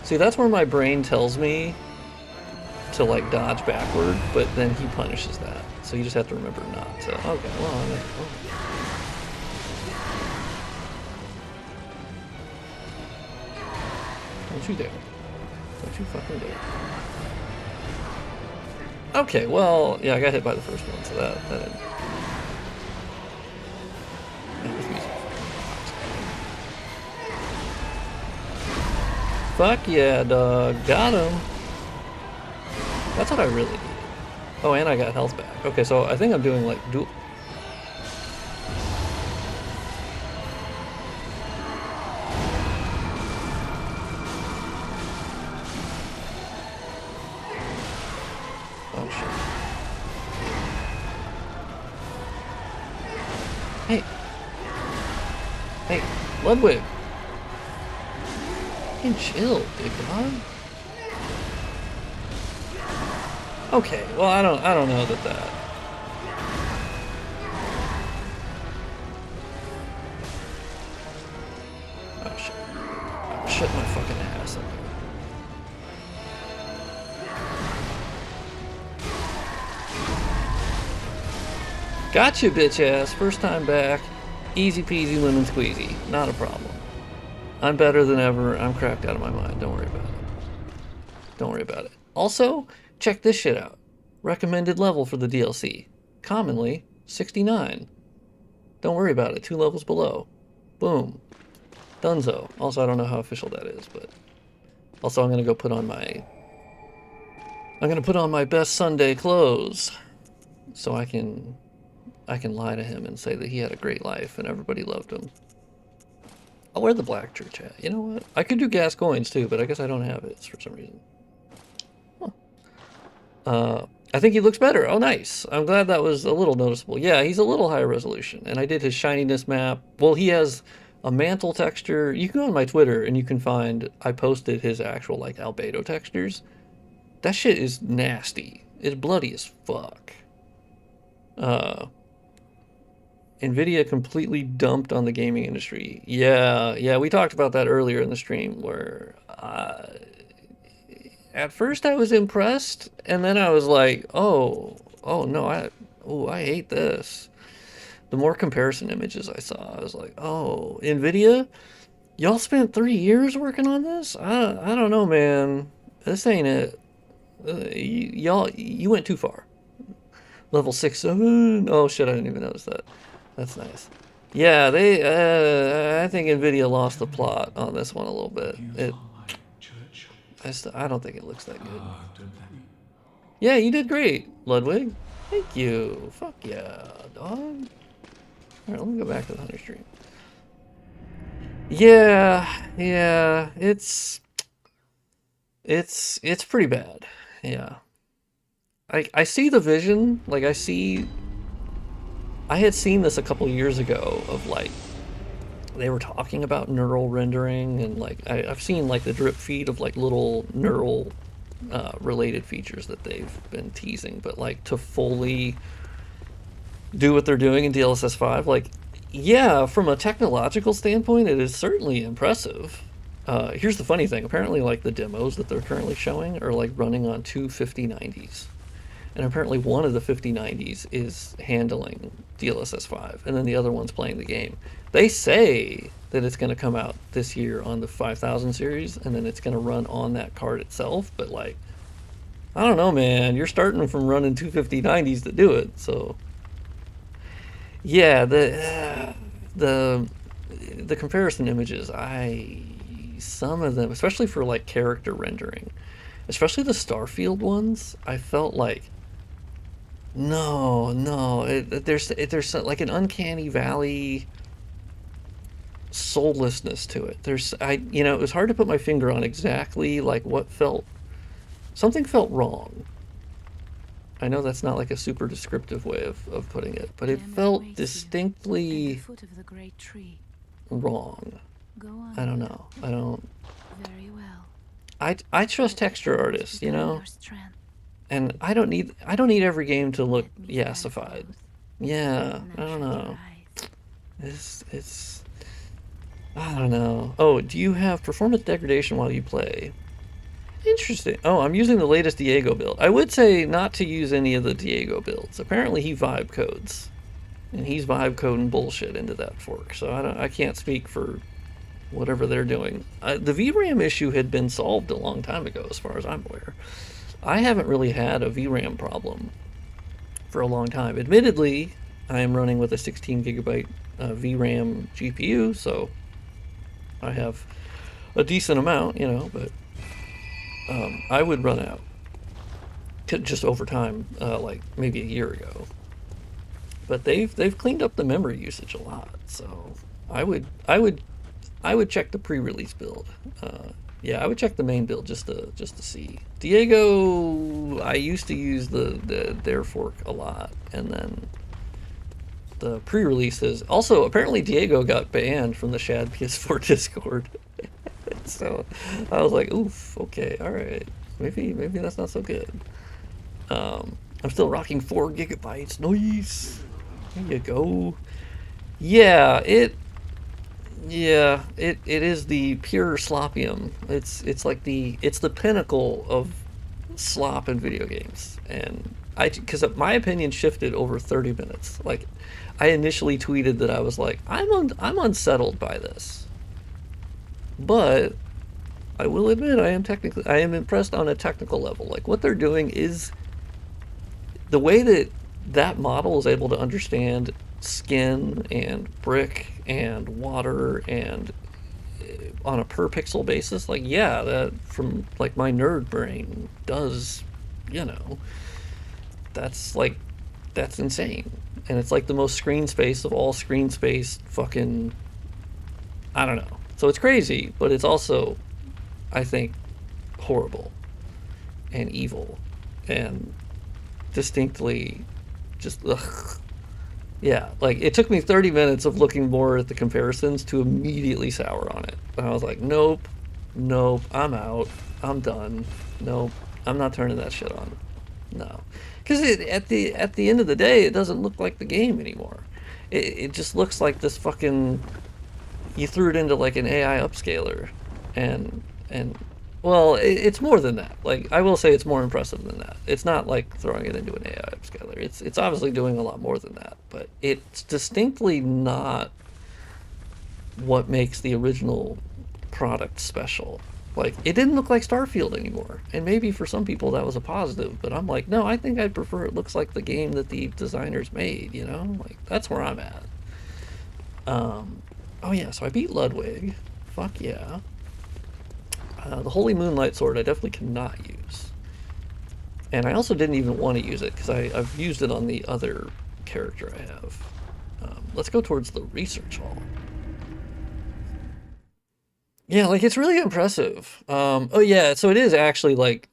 See, that's where my brain tells me to like dodge backward, but then he punishes that. So you just have to remember not to. Okay, well, don't you dare. Don't you fucking dare. Okay, well, yeah, I got hit by the first one, so that didn't. Fuck yeah, dog. Got him. That's what I really needed. Oh, and I got health back. Okay, so I think I'm doing like dual. Oh shit. Hey, Ludwig. Fucking chill, big dog. Okay, well, I don't know that. Oh shit! I'm shitting my fucking ass up here. Gotcha, bitch ass. First time back, easy peasy lemon squeezy. Not a problem. I'm better than ever. I'm cracked out of my mind. Don't worry about it. Don't worry about it. Also, check this shit out. Recommended level for the DLC. Commonly, 69. Don't worry about it. 2 levels below. Boom. Dunzo. Also, I don't know how official that is, but... Also, I'm gonna go put on my... I'm gonna put on my best Sunday clothes. So I can lie to him and say that he had a great life and everybody loved him. I'll wear the black church hat. You know what? I could do Gascoigne's too, but I guess I don't have it for some reason. Huh. I think he looks better. Oh, nice. I'm glad that was a little noticeable. Yeah, he's a little higher resolution. And I did his shininess map. Well, he has a mantle texture. You can go on my Twitter and you can find, I posted his actual like albedo textures. That shit is nasty. It's bloody as fuck. NVIDIA completely dumped on the gaming industry. Yeah, we talked about that earlier in the stream where at first I was impressed, and then I was like, oh no, I hate this. The more comparison images I saw, I was like, oh, NVIDIA, y'all spent 3 years working on this? I don't know, man. This ain't it. You went too far. Level 6, 7. Oh shit, I didn't even notice that. That's nice. Yeah, I think NVIDIA lost the plot on this one a little bit. I don't think it looks that good. Yeah, you did great, Ludwig. Thank you. Fuck yeah, dog. All right, let me go back to the Hunter stream. Yeah, it's pretty bad. Yeah. I see the vision, like I had seen this a couple years ago of like they were talking about neural rendering and like I've seen like the drip feed of like little neural related features that they've been teasing, but like to fully do what they're doing in DLSS 5, like yeah, from a technological standpoint, it is certainly impressive. Here's the funny thing. Apparently, like the demos that they're currently showing are like running on two 5090s. And apparently one of the 5090s is handling DLSS 5, and then the other one's playing the game. They say that it's going to come out this year on the 5000 series, and then it's going to run on that card itself, but like, I don't know, man. You're starting from running two 5090s to do it, so... Yeah, the comparison images, some of them, especially for like character rendering, especially the Starfield ones, I felt like there's like an uncanny valley soullessness to it. It was hard to put my finger on exactly like something felt wrong. I know that's not like a super descriptive way of putting it, but it felt distinctly wrong. I don't know. Very well. I trust texture artists, you know? And I don't need every game to look yassified. Yeah, I don't know. It's I don't know. Oh, do you have performance degradation while you play? Interesting. Oh, I'm using the latest Diego build. I would say not to use any of the Diego builds. Apparently he vibe codes. And he's vibe coding bullshit into that fork. So I can't speak for whatever they're doing. The VRAM issue had been solved a long time ago as far as I'm aware. I haven't really had a VRAM problem for a long time. Admittedly, I am running with a 16 gigabyte VRAM GPU, so I have a decent amount, you know, but I would run out just over time, like maybe a year ago. But they've cleaned up the memory usage a lot, so I would check the pre-release build. Yeah, I would check the main build just to see. Diego, I used to use their fork a lot, and then the pre-releases. Also, apparently Diego got banned from the Shad PS4 Discord. So I was like, oof, okay, all right, maybe that's not so good. I'm still rocking 4 gigabytes. Nice. There you go. Yeah, it is the pure sloppium. It's like the pinnacle of slop in video games, and because my opinion shifted over 30 minutes. Like, I initially tweeted that I was like, I'm unsettled by this, but I will admit I am impressed on a technical level. Like, what they're doing is the way that model is able to understand skin and brick and water and on a per pixel basis. Like, yeah, that from like my nerd brain does, you know, that's insane. And it's like the most screen space of all screen space fucking, I don't know. So it's crazy, but it's also, I think, horrible and evil and distinctly just ugh. Yeah, like it took me 30 minutes of looking more at the comparisons to immediately sour on it. And I was like, nope, I'm out, I'm done, nope, I'm not turning that shit on. No, because at the end of the day, it doesn't look like the game anymore. It just looks like this fucking, you threw it into like an AI upscaler, and well, it's more than that. Like, I will say it's more impressive than that. It's not like throwing it into an AI upscaler. It's obviously doing a lot more than that, but it's distinctly not what makes the original product special. Like, it didn't look like Starfield anymore, and maybe for some people that was a positive, but I'm like, no, I think I'd prefer it looks like the game that the designers made, you know? Like, that's where I'm at. Oh yeah, so I beat Ludwig. Fuck yeah. The Holy Moonlight Sword I definitely cannot use. And I also didn't even want to use it because I've used it on the other character I have. Let's go towards the research hall. Yeah, like it's really impressive. Oh yeah, so it is actually like,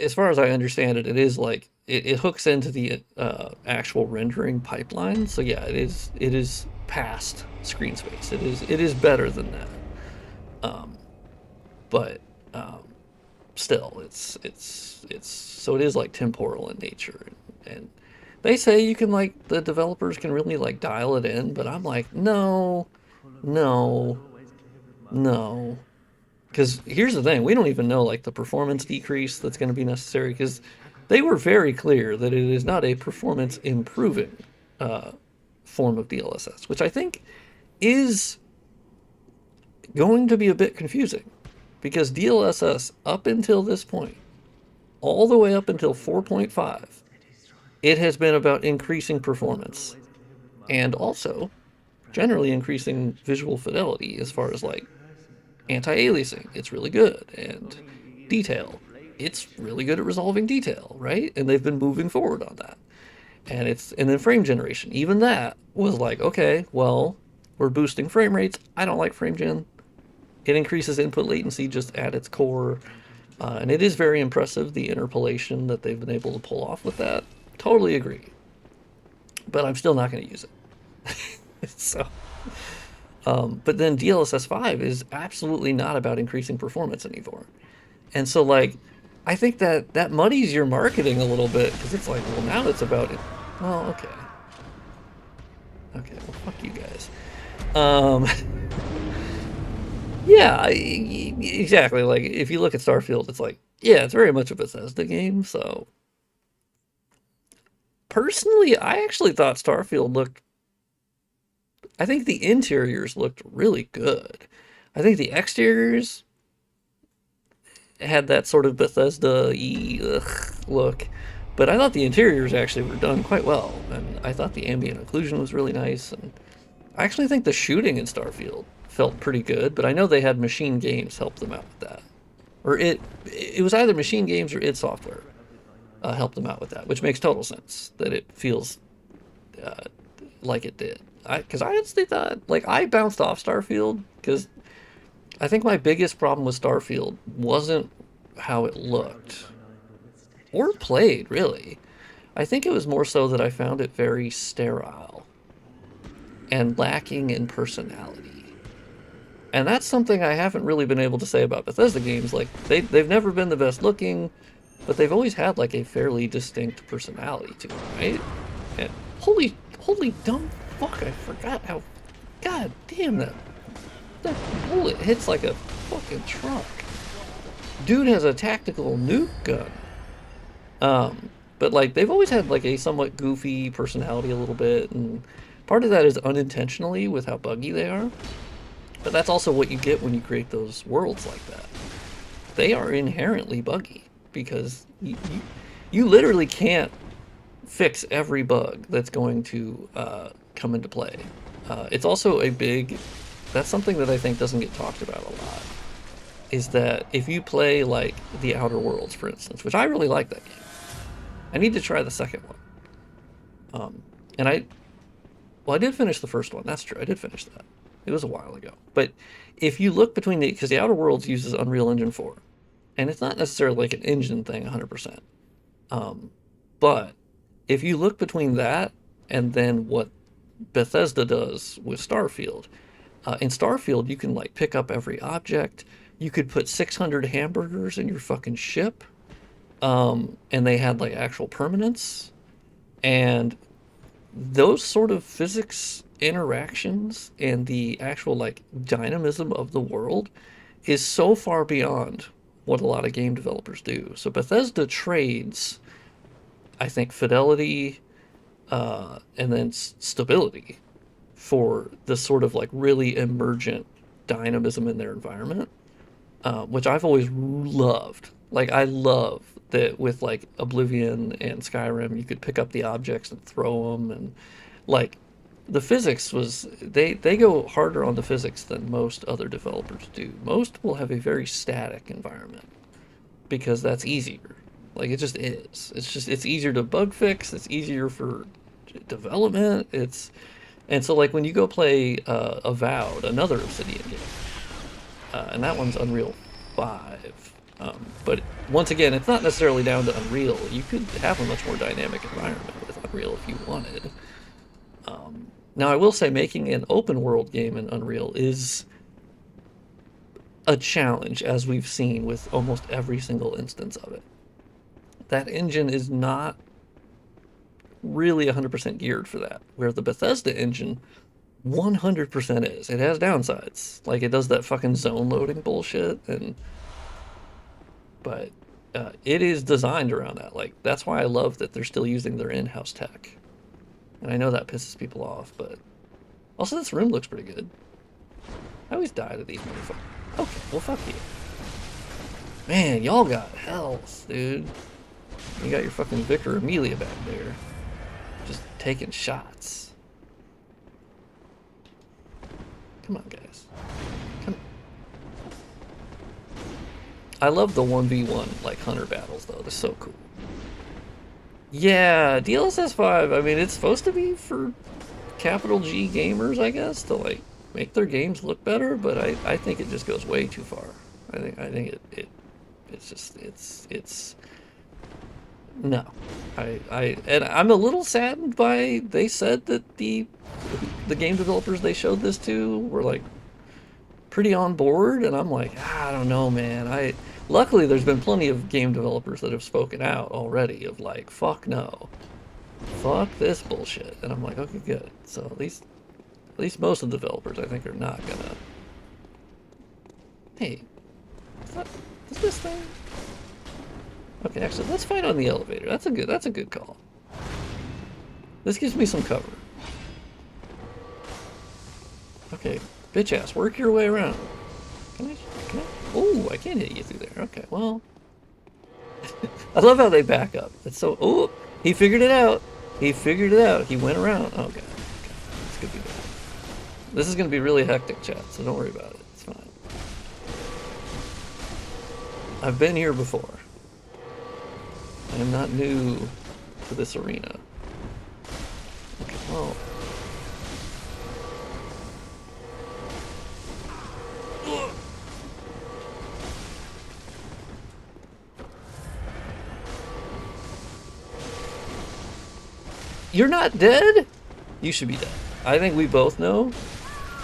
as far as I understand it, it is like it hooks into the actual rendering pipeline. So yeah, it is past screen space. It is better than that. Um, but still, it's so it is like temporal in nature, and they say you can like the developers can really like dial it in, but I'm like no, no, no. Because here's the thing, we don't even know like the performance decrease that's going to be necessary because they were very clear that it is not a performance improving uh, form of DLSS, which I think is going to be a bit confusing because DLSS up until this point, all the way up until 4.5, it has been about increasing performance and also generally increasing visual fidelity as far as like anti-aliasing. It's really good. And detail. It's really good at resolving detail, right? And they've been moving forward on that. And then frame generation. Even that was like, okay, well, we're boosting frame rates. I don't like frame gen. It increases input latency just at its core. And it is very impressive, the interpolation that they've been able to pull off with that. Totally agree. But I'm still not going to use it. So, but then DLSS 5 is absolutely not about increasing performance anymore. And so, like, I think that muddies your marketing a little bit because it's like, well, now it's about it. Well, okay. Okay, well, fuck you guys. Um, yeah, exactly. Like, if you look at Starfield, it's like, yeah, it's very much a Bethesda game. So, personally, I actually thought Starfield looked. I think the interiors looked really good. I think the exteriors had that sort of Bethesda-y look, but I thought the interiors actually were done quite well, and I thought the ambient occlusion was really nice, and I actually think the shooting in Starfield felt pretty good, but I know they had Machine Games help them out with that. Or it was either Machine Games or id Software helped them out with that, which makes total sense that it feels uh, like it did. Because I honestly thought, like, I bounced off Starfield because I think my biggest problem with Starfield wasn't how it looked or played, really. I think it was more so that I found it very sterile and lacking in personality. And that's something I haven't really been able to say about Bethesda games. Like, they've never been the best looking, but they've always had, like, a fairly distinct personality to them, right? And holy dumb fuck, I forgot how, god damn, that bullet hits like a fucking truck. Dude has a tactical nuke gun. But like they've always had like a somewhat goofy personality a little bit, and part of that is unintentionally with how buggy they are. But that's also what you get when you create those worlds like that. They are inherently buggy because you literally can't fix every bug that's going to come into play. It's also that's something that I think doesn't get talked about a lot, is that if you play like The Outer Worlds, for instance, which I really like that game, I need to try the second one. And I did finish the first one. That's true. I did finish that. It was a while ago. But if you look between because The Outer Worlds uses Unreal Engine 4, and it's not necessarily like an engine thing 100%. But if you look between that and then what Bethesda does with Starfield, in Starfield you can like pick up every object. You could put 600 hamburgers in your fucking ship, and they had like actual permanence, and those sort of physics interactions and the actual like dynamism of the world is so far beyond what a lot of game developers do. So Bethesda trades, I think, fidelity and then stability for this sort of like really emergent dynamism in their environment, which I've always loved. Like I love that with like Oblivion and Skyrim, you could pick up the objects and throw them, and like the physics was they go harder on the physics than most other developers do. Most will have a very static environment because that's easier. Like it just is. It's easier to bug fix. It's easier for development. And so like when you go play Avowed, another Obsidian game, and that one's Unreal 5. But once again, it's not necessarily down to Unreal. You could have a much more dynamic environment with Unreal if you wanted. Now, I will say making an open world game in Unreal is a challenge, as we've seen with almost every single instance of it. That engine is not really 100% geared for that, where the Bethesda engine 100% is. It has downsides, like it does that fucking zone loading bullshit, but it is designed around that. Like that's why I love that they're still using their in-house tech. And I know that pisses people off, but also this room looks pretty good. I always die to these motherfuckers. Okay, well fuck you. Man, y'all got health, dude. You got your fucking Vicar Amelia back there. Just taking shots. Come on, guys. Come on. I love the 1v1, like, hunter battles, though. They're so cool. Yeah, DLSS 5, I mean, it's supposed to be for capital G gamers, I guess, to, like, make their games look better, but I think it just goes way too far. I think it's no. And I'm a little saddened by, they said that the game developers they showed this to were, like, pretty on board, and I'm like, I don't know, man. Luckily, there's been plenty of game developers that have spoken out already of like, fuck no. Fuck this bullshit. And I'm like, okay, good. So at least most of the developers, I think, are not gonna... Hey, is this thing... Okay, actually, let's fight on the elevator. That's a good call. This gives me some cover. Okay, bitch ass, work your way around. Can I? Oh, I can't hit you through there. Okay, well. I love how they back up. It's so. Oh, he figured it out. He figured it out. He went around. Oh, okay. This could be bad. This is going to be really hectic, chat, so don't worry about it. It's fine. I've been here before. I am not new to this arena. Okay, well. You're not dead? You should be dead. I think we both know.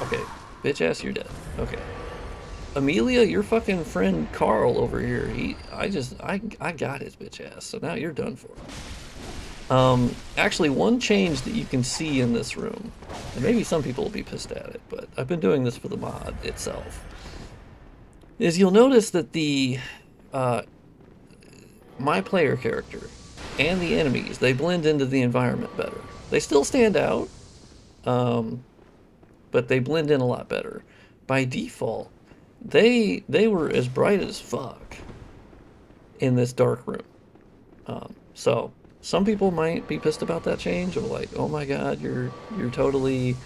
Okay, bitch ass, you're dead. Okay. Amelia, your fucking friend Carl over here, I got his bitch ass, so now you're done for. Actually, one change that you can see in this room, and maybe some people will be pissed at it, but I've been doing this for the mod itself, is you'll notice that my player character and the enemies, they blend into the environment better. They still stand out, but they blend in a lot better. By default, they were as bright as fuck in this dark room. So some people might be pissed about that change, or like, oh my god, you're totally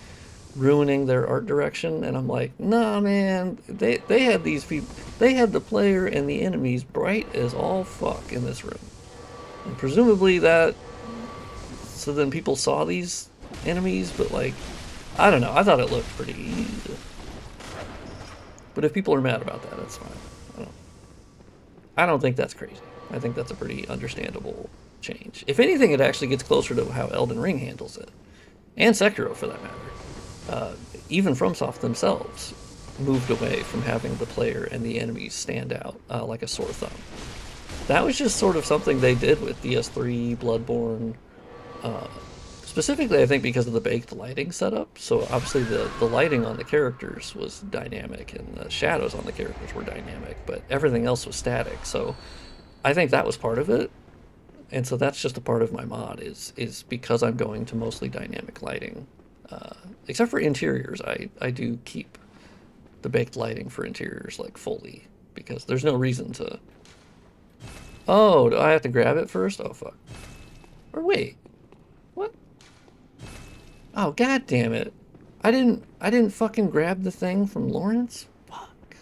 ruining their art direction. And I'm like, nah, man, they had these people, they had the player and the enemies bright as all fuck in this room. And presumably that, so then people saw these enemies, but like, I don't know, I thought it looked pretty easy. But if people are mad about that, that's fine. I don't think that's crazy. I think that's a pretty understandable change. If anything, it actually gets closer to how Elden Ring handles it. And Sekiro, for that matter. Even FromSoft themselves moved away from having the player and the enemies stand out like a sore thumb. That was just sort of something they did with DS3, Bloodborne, specifically I think because of the baked lighting setup. So obviously the lighting on the characters was dynamic and the shadows on the characters were dynamic, but everything else was static. So I think that was part of it. And so that's just a part of my mod is because I'm going to mostly dynamic lighting. Except for interiors, I do keep the baked lighting for interiors like fully because there's no reason to... Oh, do I have to grab it first? Oh, fuck. Or wait. What? Oh, god damn it. I didn't fucking grab the thing from Lawrence? Fuck.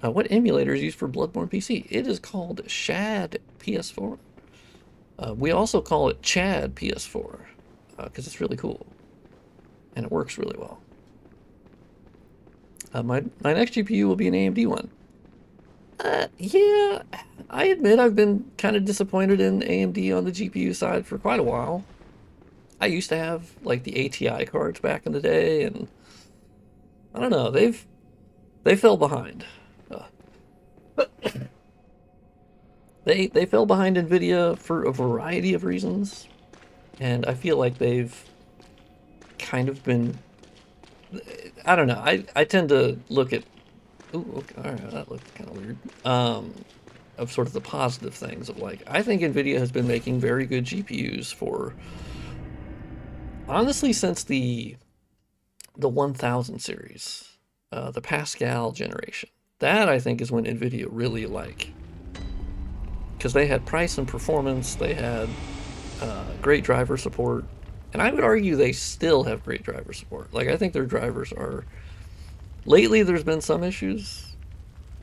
What emulator is used for Bloodborne PC? It is called Shad PS4. We also call it Chad PS4 because it's really cool and it works really well. My next GPU will be an AMD one. Yeah, I admit I've been kind of disappointed in AMD on the GPU side for quite a while. I used to have like the ATI cards back in the day, and I don't know, they fell behind. Uh, they fell behind Nvidia for a variety of reasons, and I feel like they've kind of been. I don't know. I tend to look at. Ooh, okay, all right, that looked kind of weird. Of sort of the positive things of like, I think Nvidia has been making very good GPUs for honestly since the 1000 series, the Pascal generation. That I think is when Nvidia really like, because they had price and performance, they had great driver support, and I would argue they still have great driver support. Like I think their drivers are. Lately, there's been some issues,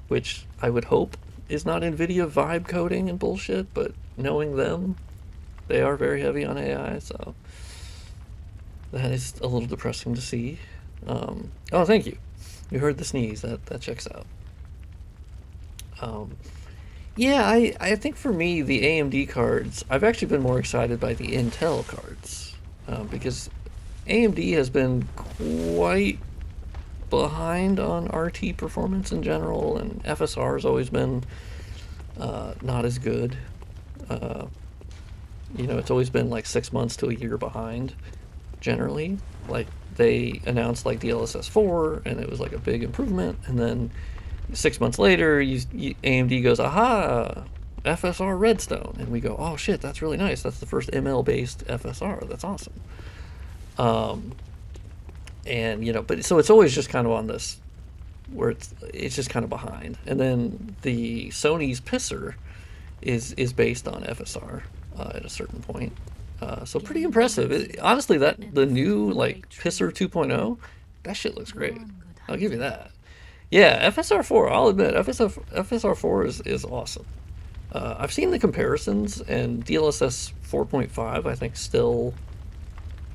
which I would hope is not NVIDIA vibe coding and bullshit, but knowing them, they are very heavy on AI, so that is a little depressing to see. Oh, thank you. You heard the sneeze. That checks out. Yeah, I think for me, the AMD cards, I've actually been more excited by the Intel cards, because AMD has been quite behind on RT performance in general, and FSR has always been not as good. It's always been like 6 months to a year behind, generally. Like, they announced like DLSS 4, and it was like a big improvement, and then 6 months later, AMD goes, aha, FSR Redstone, and we go, oh shit, that's really nice. That's the first ML-based FSR. That's awesome. And but so it's always just kind of on this, where it's just kind of behind. And then the Sony's Pisser is based on FSR at a certain point. So pretty impressive. Honestly, that the new like Pisser 2.0, that shit looks great. I'll give you that. Yeah, FSR 4. I'll admit FSR 4 is awesome. I've seen the comparisons, and DLSS 4.5 I think still,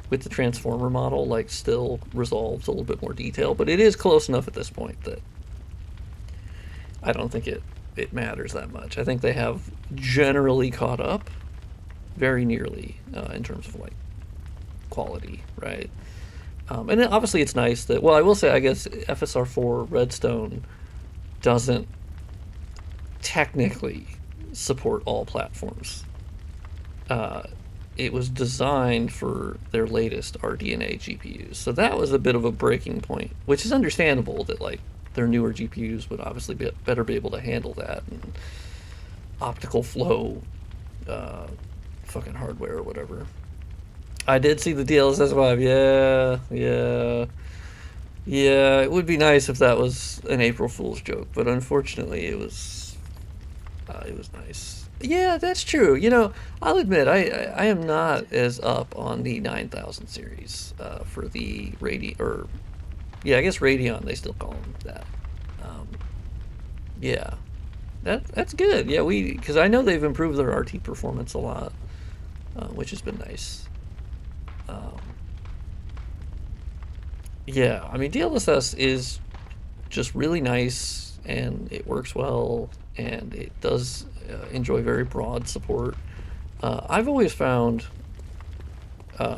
with the transformer model, like still resolves a little bit more detail, but it is close enough at this point that I don't think it matters that much. I think they have generally caught up very nearly in terms of like quality, right? And then obviously it's nice that, well, I will say, I guess FSR4 Redstone doesn't technically support all platforms. It was designed for their latest RDNA GPUs. So that was a bit of a breaking point, which is understandable that like their newer GPUs would obviously better be able to handle that, and optical flow fucking hardware or whatever. I did see the DLSS 5. Yeah, it would be nice if that was an April Fool's joke, but unfortunately it was nice. Yeah, that's true. I'll admit I am not as up on the 9000 series for the I guess Radeon, they still call them that. Yeah, that's good. Yeah, because I know they've improved their RT performance a lot, which has been nice. Yeah, I mean, DLSS is just really nice, and it works well, and it does enjoy very broad support. I've always found,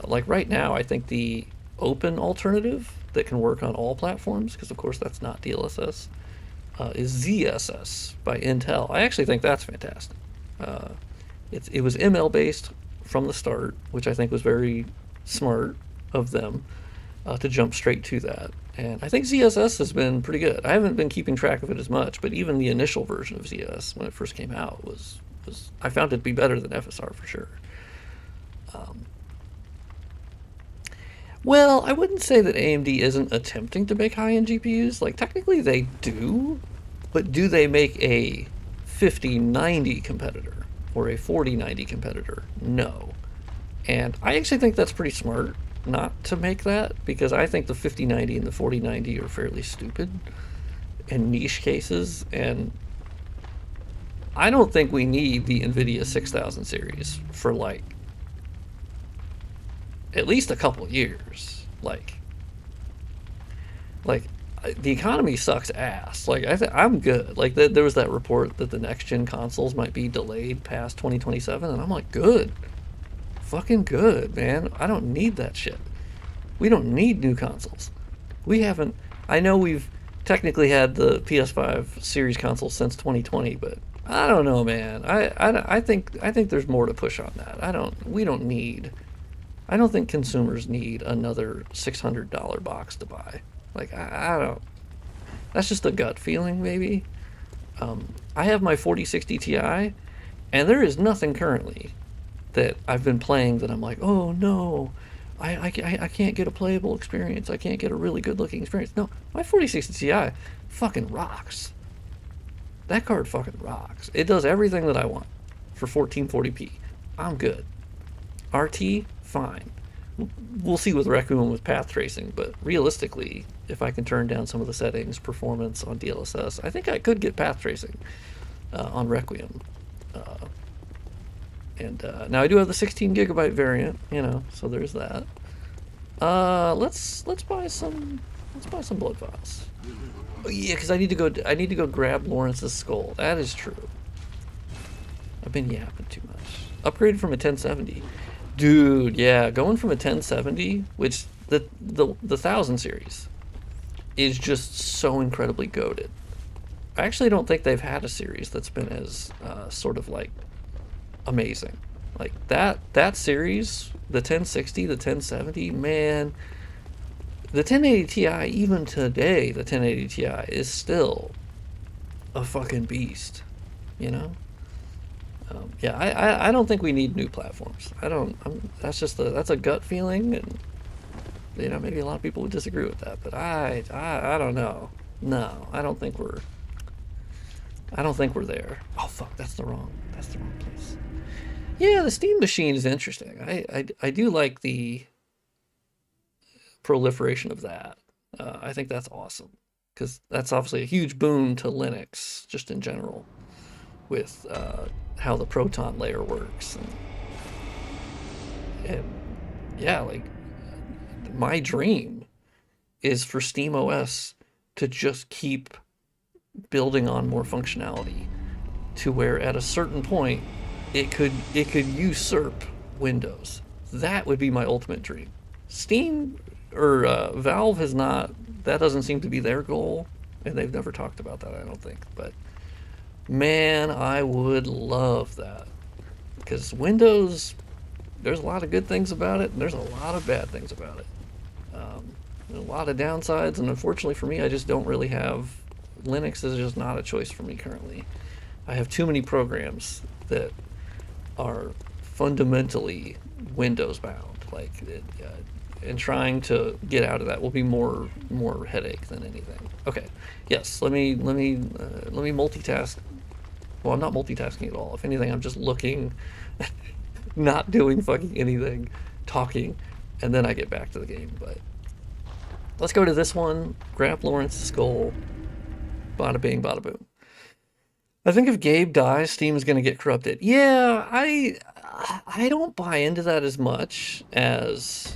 like right now, I think the open alternative that can work on all platforms, because of course that's not DLSS, is ZSS by Intel. I actually think that's fantastic. It was ML based from the start, which I think was very smart of them to jump straight to that. And I think ZSS has been pretty good. I haven't been keeping track of it as much, but even the initial version of ZS when it first came out was I found it to be better than FSR for sure. Well, I wouldn't say that AMD isn't attempting to make high-end GPUs. Like, technically they do, but do they make a 5090 competitor or a 4090 competitor? No. And I actually think that's pretty smart. not to make that, because I think the 5090 and the 4090 are fairly stupid and niche cases, and I don't think we need the NVIDIA 6000 series for like at least a couple years. Like the economy sucks ass. Like I'm good. Like there was that report that the next gen consoles might be delayed past 2027, and I'm like, good, fucking good, man. I don't need that shit. We don't need new consoles. We haven't. I know we've technically had the PS5 series console since 2020, but I don't know, man. I think there's more to push on that. We don't need. I don't think consumers need another $600 box to buy. Like I don't. That's just a gut feeling, maybe. I have my 4060 Ti, and there is nothing currently that I've been playing that I'm like, oh no, I can't get a playable experience. I can't get a really good looking experience. No, my 4060 Ti fucking rocks. That card fucking rocks. It does everything that I want for 1440p. I'm good. RT, fine. We'll see with Requiem with path tracing, but realistically, if I can turn down some of the settings, performance on DLSS, I think I could get path tracing on Requiem. And now I do have the 16 gigabyte variant, you know, so there's that. Let's buy some blood vials. Oh yeah, because I need to go grab Lawrence's skull. That is true. I've been yapping too much. Upgraded from a 1070. Dude, yeah, going from a 1070, which the 1000 series is just so incredibly goated. I actually don't think they've had a series that's been as sort of like amazing. Like that series, the 1060, the 1070, man, the 1080 Ti, even today, the 1080 Ti is still a fucking beast, you know? Yeah, I don't think we need new platforms. That's just that's a gut feeling, and you know, maybe a lot of people would disagree with that, but I don't know. No, I don't think we're there. Oh fuck, that's the wrong place. Yeah, the Steam Machine is interesting. I do like the proliferation of that. I think that's awesome, because that's obviously a huge boon to Linux just in general, with how the Proton layer works, and yeah, like my dream is for SteamOS to just keep building on more functionality to where at a certain point it could usurp Windows. That would be my ultimate dream. Steam or Valve has not. That doesn't seem to be their goal, and they've never talked about that, I don't think. But man, I would love that, because Windows, there's a lot of good things about it, and there's a lot of bad things about it. A lot of downsides, and unfortunately for me, I just don't really have. Linux is just not a choice for me currently. I have too many programs that are fundamentally Windows bound. Like, and trying to get out of that will be more headache than anything. Okay, yes. Let me multitask. Well, I'm not multitasking at all. If anything, I'm just looking, not doing fucking anything, talking, and then I get back to the game. But let's go to this one. Grab Lawrence's skull. Bada bing, bada boom. I think if Gabe dies, Steam is going to get corrupted. Yeah, I don't buy into that as much as.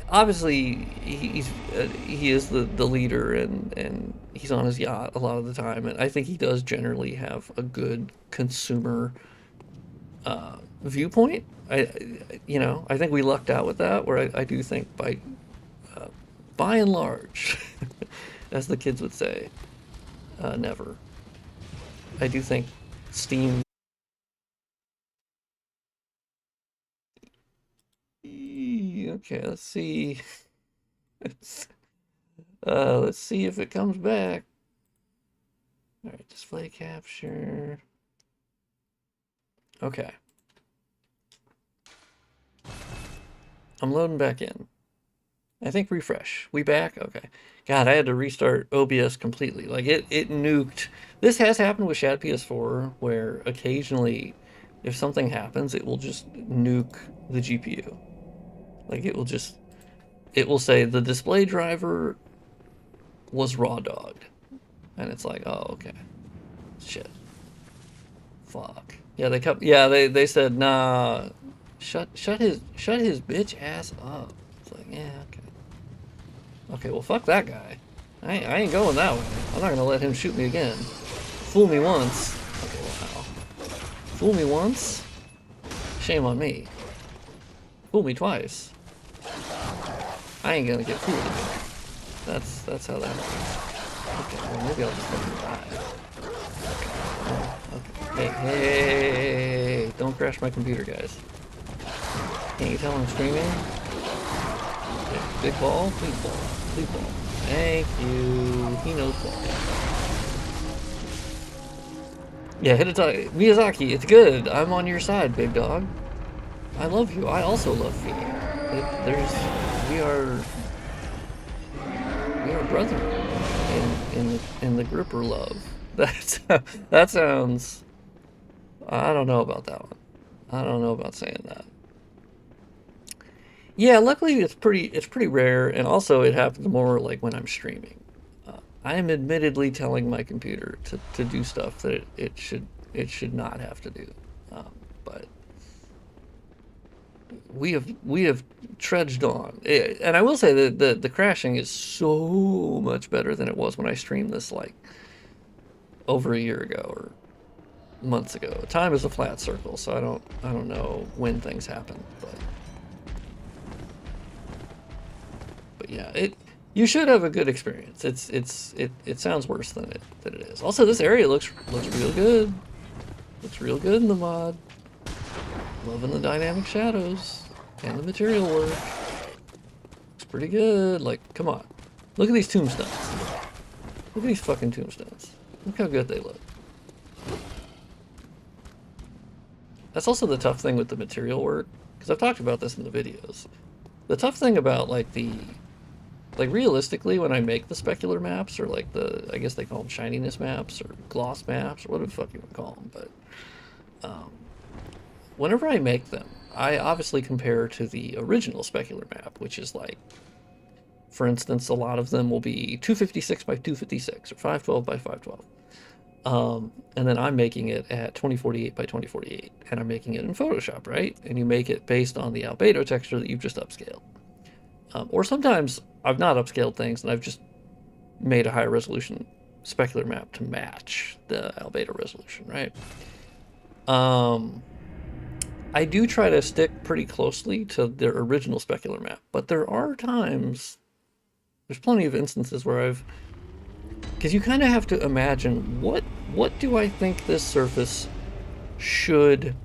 Obviously, he is the leader, and he's on his yacht a lot of the time, and I think he does generally have a good consumer viewpoint. I think we lucked out with that, where I do think by and large, as the kids would say, never. I do think Steam. Okay, let's see. Let's see if it comes back. All right, display capture. Okay. I'm loading back in. I think refresh. We back? Okay. God, I had to restart OBS completely. Like it nuked. This has happened with Shad PS4, where occasionally, if something happens, it will just nuke the GPU. Like it will say the display driver was raw dogged. And it's like, oh, okay. Shit. Fuck. Yeah, they said, nah, shut his bitch ass up. It's like, yeah, okay. Okay, well, fuck that guy. I ain't going that way. I'm not gonna let him shoot me again. Fool me once. Okay, wow. Fool me once? Shame on me. Fool me twice. I ain't gonna get fooled again. That's how that works. Okay, well, maybe I'll just fucking die. Okay. Hey, don't crash my computer, guys. Can't you tell I'm streaming? Okay, big ball, please ball, please ball. Thank you. He knows ball. Yeah, Hidetaka, Miyazaki, it's good. I'm on your side, big dog. I love you. I also love Fee. We are brethren in the gripper love. That sounds. I don't know about that one. I don't know about saying that. Yeah, luckily it's pretty rare, and also it happens more like when I'm streaming. I am admittedly telling my computer to do stuff that it should not have to do, but we have trudged on. And I will say that the crashing is so much better than it was when I streamed this like over a year ago or months ago. Time is a flat circle, so I don't know when things happen, but yeah, you should have a good experience. It sounds worse than it is. Also, this area looks real good. Looks real good in the mod. Loving the dynamic shadows and the material work. Looks pretty good. Like, come on. Look at these tombstones. Look at these fucking tombstones. Look how good they look. That's also the tough thing with the material work, because I've talked about this in the videos. The tough thing about like realistically, when I make the specular maps, or like I guess they call them shininess maps or gloss maps or whatever the fuck you would call them, but whenever I make them, I obviously compare to the original specular map, which is like, for instance, a lot of them will be 256 by 256 or 512 by 512. And then I'm making it at 2048 by 2048, and I'm making it in Photoshop, right? And you make it based on the albedo texture that you've just upscaled. Or sometimes I've not upscaled things and I've just made a higher resolution specular map to match the albedo resolution, right? I do try to stick pretty closely to their original specular map, but there are times, there's plenty of instances where because you kind of have to imagine what do I think this surface should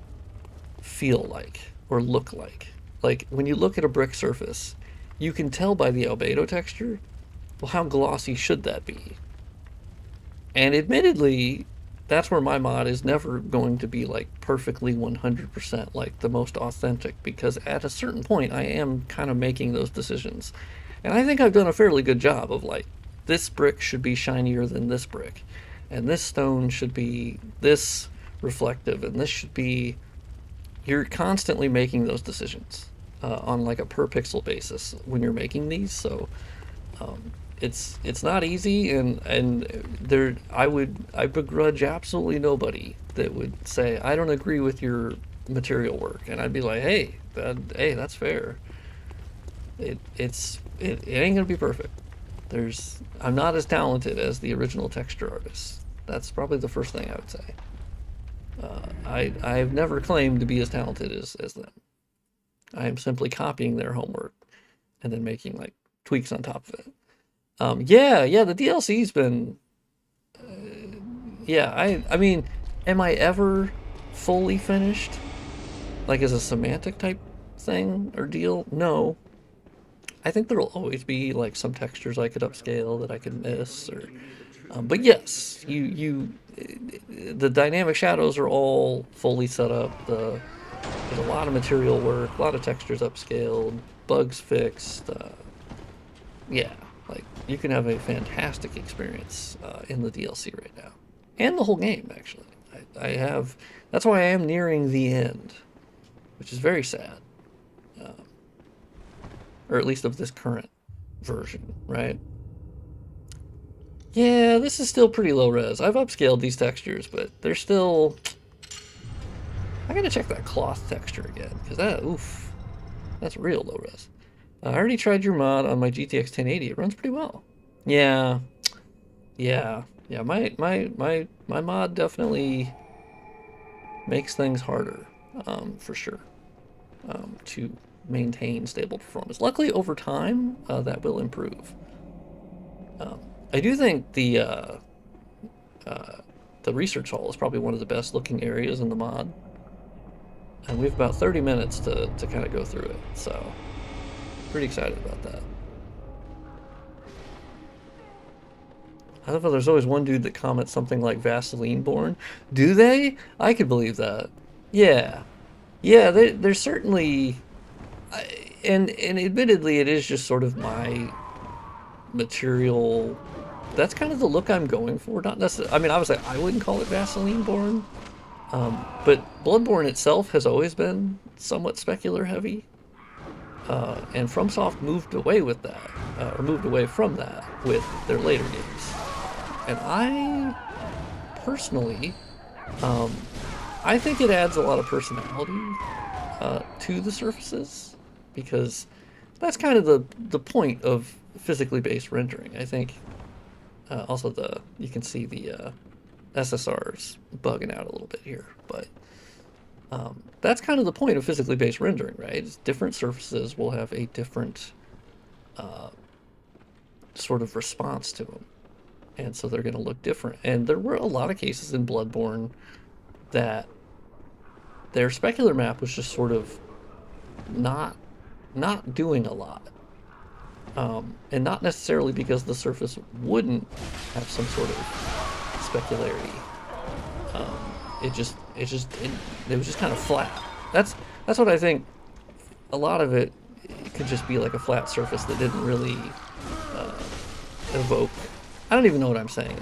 feel like or look like. Like when you look at a brick surface, you can tell by the albedo texture, well, how glossy should that be? And admittedly, that's where my mod is never going to be like perfectly 100% like the most authentic, because at a certain point I am kind of making those decisions. And I think I've done a fairly good job of like, this brick should be shinier than this brick, and this stone should be this reflective, and this should be... You're constantly making those decisions on like a per pixel basis when you're making these, so it's not easy, and there I begrudge absolutely nobody that would say I don't agree with your material work, and I'd be like, hey, that's fair. It ain't gonna be perfect. I'm not as talented as the original texture artists. That's probably the first thing I would say. I've never claimed to be as talented as them. I am simply copying their homework and then making like tweaks on top of it. Yeah, the DLC's been... yeah, I mean, am I ever fully finished? Like as a semantic type thing or deal? No. I think there'll always be like some textures I could upscale that I could miss, or but yes, the dynamic shadows are all fully set up. There's a lot of material work, a lot of textures upscaled, bugs fixed. Yeah, like you can have a fantastic experience in the DLC right now, and the whole game actually. I have. That's why I am nearing the end, which is very sad. or at least of this current version, right? Yeah, this is still pretty low res. I've upscaled these textures, but they're still... I gotta check that cloth texture again, because that, oof, that's real low res. I already tried your mod on my GTX 1080. It runs pretty well. Yeah, yeah, yeah. My mod definitely makes things harder, for sure, to maintain stable performance. Luckily, over time, that will improve. I do think the research hall is probably one of the best looking areas in the mod. And we have about 30 minutes to kind of go through it, so pretty excited about that. I love how there's always one dude that comments something like Vaseline born. Do they? I could believe that. Yeah. Yeah, there's certainly... and admittedly, it is just sort of my material... That's kind of the look I'm going for. Not necessarily... I mean, obviously, I wouldn't call it Vaseline born. But Bloodborne itself has always been somewhat specular heavy. And FromSoft moved away with that, or moved away from that with their later games. And I, personally, I think it adds a lot of personality to the surfaces, because that's kind of the point of physically based rendering. I think also you can see the SSRs bugging out a little bit here, but that's kind of the point of physically based rendering, right? It's different surfaces will have a different sort of response to them, and so they're going to look different. And there were a lot of cases in Bloodborne that their specular map was just sort of not doing a lot, and not necessarily because the surface wouldn't have some sort of specularity. It was just kind of flat. That's what I think. A lot of it could just be like a flat surface that didn't really evoke. I don't even know what I'm saying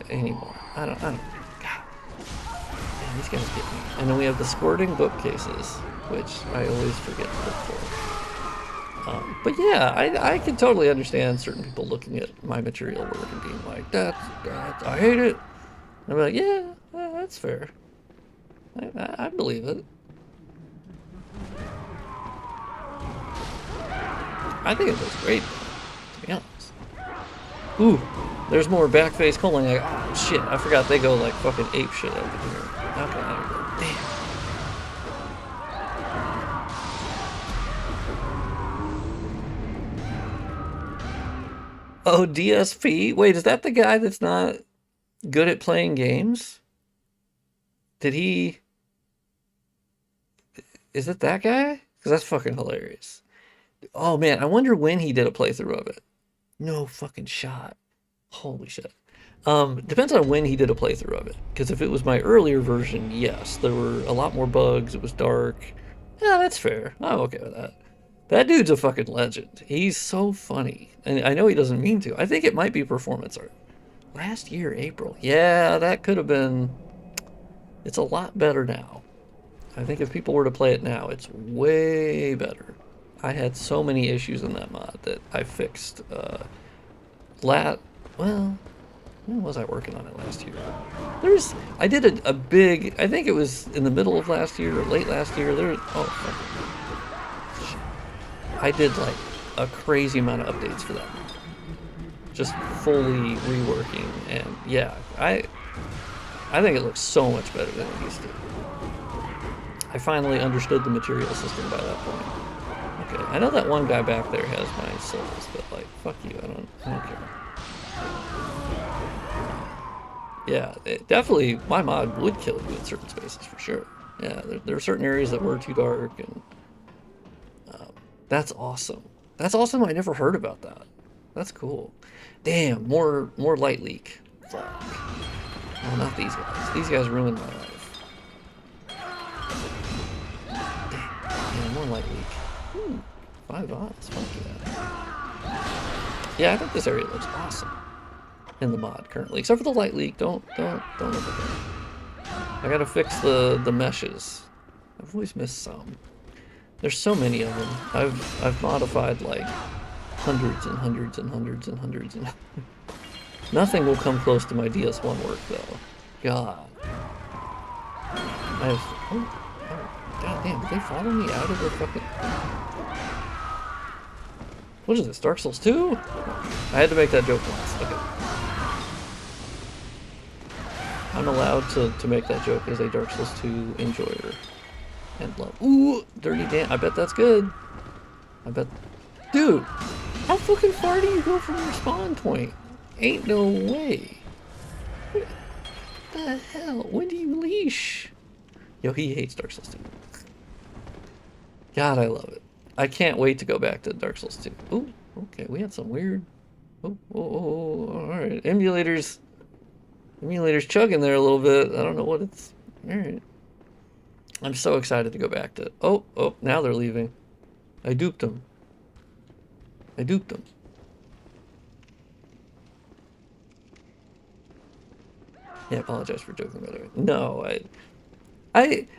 anymore. I don't. God, man, these guys get me. And then we have the squirting bookcases, which I always forget to look for. But yeah, I can totally understand certain people looking at my material work and being like, that's I hate it. And I'm like, yeah, that's fair. I believe it. I think it looks great, to be honest. Ooh, there's more backface calling. Like, oh shit, I forgot they go like fucking ape shit over here. Okay, there we go. Damn. Oh, DSP? Wait, is that the guy that's not good at playing games? Did he... Is it that guy? Because that's fucking hilarious. Oh man, I wonder when he did a playthrough of it. No fucking shot. Holy shit. Depends on when he did a playthrough of it. Because if it was my earlier version, yes, there were a lot more bugs, it was dark. Yeah, that's fair. I'm okay with that. That dude's a fucking legend. He's so funny. And I know he doesn't mean to. I think it might be performance art. Last year, April. Yeah, that could have been... It's a lot better now. I think if people were to play it now, it's way better. I had so many issues in that mod that I fixed. Well, when was I working on it last year? I did a big, I think it was in the middle of last year or late last year. I did like a crazy amount of updates for that. Just fully reworking, and yeah, I think it looks so much better than it used to. I finally understood the material system by that point. Okay, I know that one guy back there has my souls, but like, fuck you, I don't care. Yeah, definitely, my mod would kill you in certain spaces, for sure. Yeah, there are certain areas that were too dark, and that's awesome. That's awesome, I never heard about that. That's cool. Damn, more light leak. Fuck. Oh, not these guys. These guys ruined my life. Yeah, more light leak. Ooh, 5 odds. Fuck yeah. Yeah, I think this area looks awesome in the mod currently, except for the light leak. Don't look at that. I gotta fix the meshes. I've always missed some. There's so many of them. I've modified like hundreds and hundreds and hundreds and hundreds and nothing will come close to my DS1 work though. God. I have god damn, did they follow me out of the fucking what is this, Dark Souls 2? I had to make that joke once. Okay. I'm allowed to make that joke as a Dark Souls 2 enjoyer and love. Ooh, Dirty Dan. I bet that's good. I bet. Dude, how fucking far do you go from your spawn point? Ain't no way. What the hell? When do you leash? Yo, he hates Dark Souls 2. God, I love it. I can't wait to go back to Dark Souls 2. Ooh, okay, we had some weird... Oh, alright. Emulators chugging there a little bit. I don't know what it's... Alright. I'm so excited to go back to... Oh, now they're leaving. I duped them. Yeah, apologize for joking, by the way. No,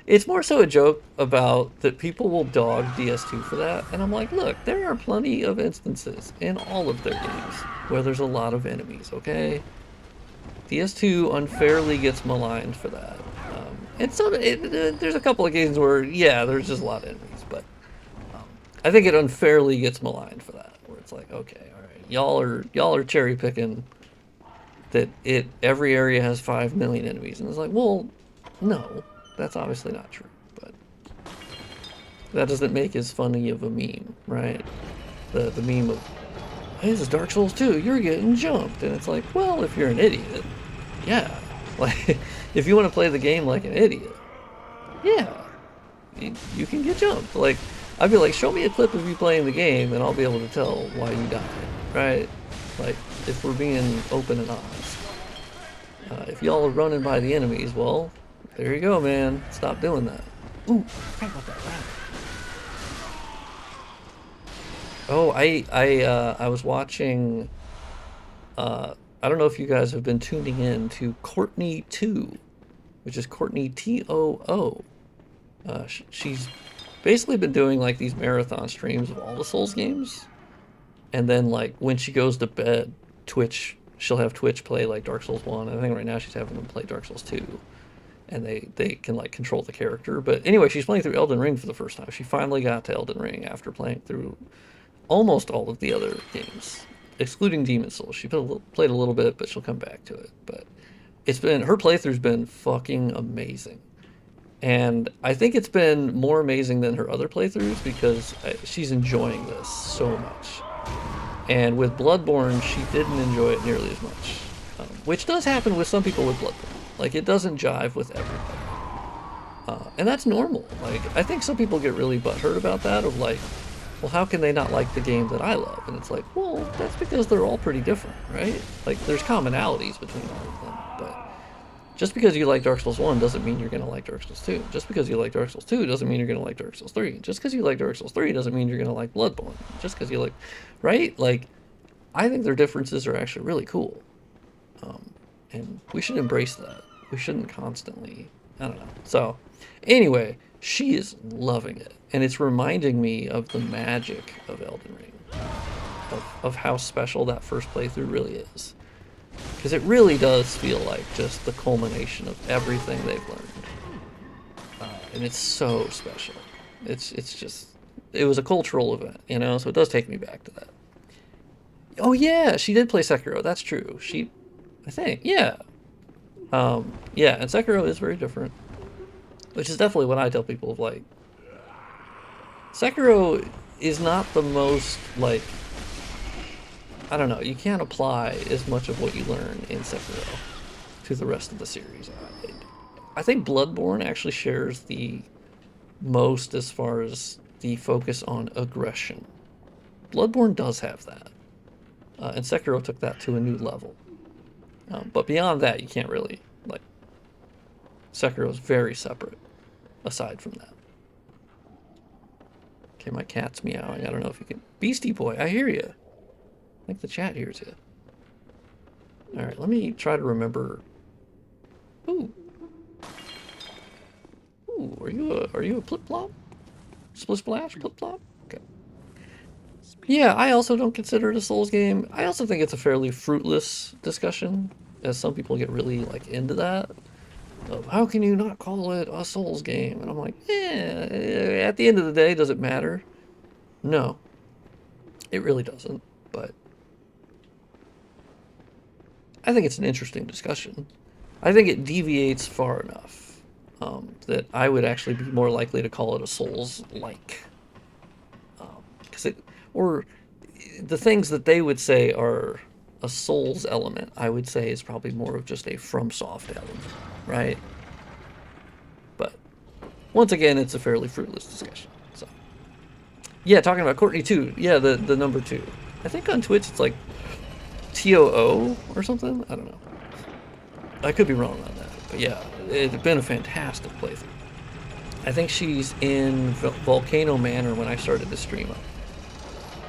it's more so a joke about that people will dog DS2 for that, and I'm like, look, there are plenty of instances in all of their games where there's a lot of enemies, okay? DS2 unfairly gets maligned for that. And so there's a couple of games where, yeah, there's just a lot of enemies, but I think it unfairly gets maligned for that, where it's like, okay, all right, y'all are cherry picking that every area has 5 million enemies, and it's like, well, no. That's obviously not true, but that doesn't make as funny of a meme, right? The meme of, hey, this is Dark Souls 2, you're getting jumped. And it's like, well, if you're an idiot, yeah. Like, if you want to play the game like an idiot, yeah, you can get jumped. Like, I'd be like, show me a clip of you playing the game and I'll be able to tell why you died, right? Like, if we're being open and honest. If y'all are running by the enemies, well, there you go, man. Stop doing that. Ooh, crap about that rabbit. Oh, I was watching. I don't know if you guys have been tuning in to Courtney 2, which is Courtney TOO. She's basically been doing like these marathon streams of all the Souls games, and then like when she goes to bed, she'll have Twitch play like Dark Souls 1. I think right now she's having them play Dark Souls 2. And they can like control the character. But anyway, she's playing through Elden Ring for the first time. She finally got to Elden Ring after playing through almost all of the other games, excluding Demon's Souls. She played a little bit, but she'll come back to it. But her playthrough's been fucking amazing. And I think it's been more amazing than her other playthroughs because she's enjoying this so much. And with Bloodborne, she didn't enjoy it nearly as much. Which does happen with some people with Bloodborne. Like, it doesn't jive with everybody. And that's normal. Like, I think some people get really butthurt about that, of like, well, how can they not like the game that I love? And it's like, well, that's because they're all pretty different, right? Like, there's commonalities between all of them. But just because you like Dark Souls 1 doesn't mean you're going to like Dark Souls 2. Just because you like Dark Souls 2 doesn't mean you're going to like Dark Souls 3. Just because you like Dark Souls 3 doesn't mean you're going to like Bloodborne. Just because you like... Right? Like, I think their differences are actually really cool. And we should embrace that. We shouldn't constantly, I don't know. So, anyway, she is loving it. And it's reminding me of the magic of Elden Ring. Of how special that first playthrough really is. Because it really does feel like just the culmination of everything they've learned. And it's so special. It's just, it was a cultural event, you know? So it does take me back to that. Oh yeah, she did play Sekiro, that's true. I think, yeah. Yeah, and Sekiro is very different. Which is definitely what I tell people of, like... Sekiro is not the most, like... I don't know, you can't apply as much of what you learn in Sekiro to the rest of the series. I think Bloodborne actually shares the most as far as the focus on aggression. Bloodborne does have that. And Sekiro took that to a new level. But beyond that, you can't really, like... Sekiro is very separate, aside from that. Okay, my cat's meowing. I don't know if you can... Beastie Boy, I hear you. I think the chat hears you. Alright, let me try to remember... Ooh. Ooh, are you a flip-flop? Split splash, flip flop. Okay. Yeah, I also don't consider it a Souls game. I also think it's a fairly fruitless discussion, as some people get really like into that. Of how can you not call it a Souls game? And I'm like, yeah. At the end of the day, does it matter? No, it really doesn't. But I think it's an interesting discussion. I think it deviates far enough that I would actually be more likely to call it a Souls-like. Because or the things that they would say are a Souls element, I would say is probably more of just a FromSoft element, right? But once again, it's a fairly fruitless discussion. So yeah, talking about Courtney too. Yeah, the number 2. I think on Twitch it's like TOO or something. I don't know. I could be wrong on that, but yeah, it's been a fantastic playthrough. I think she's in Volcano Manor when I started the stream up.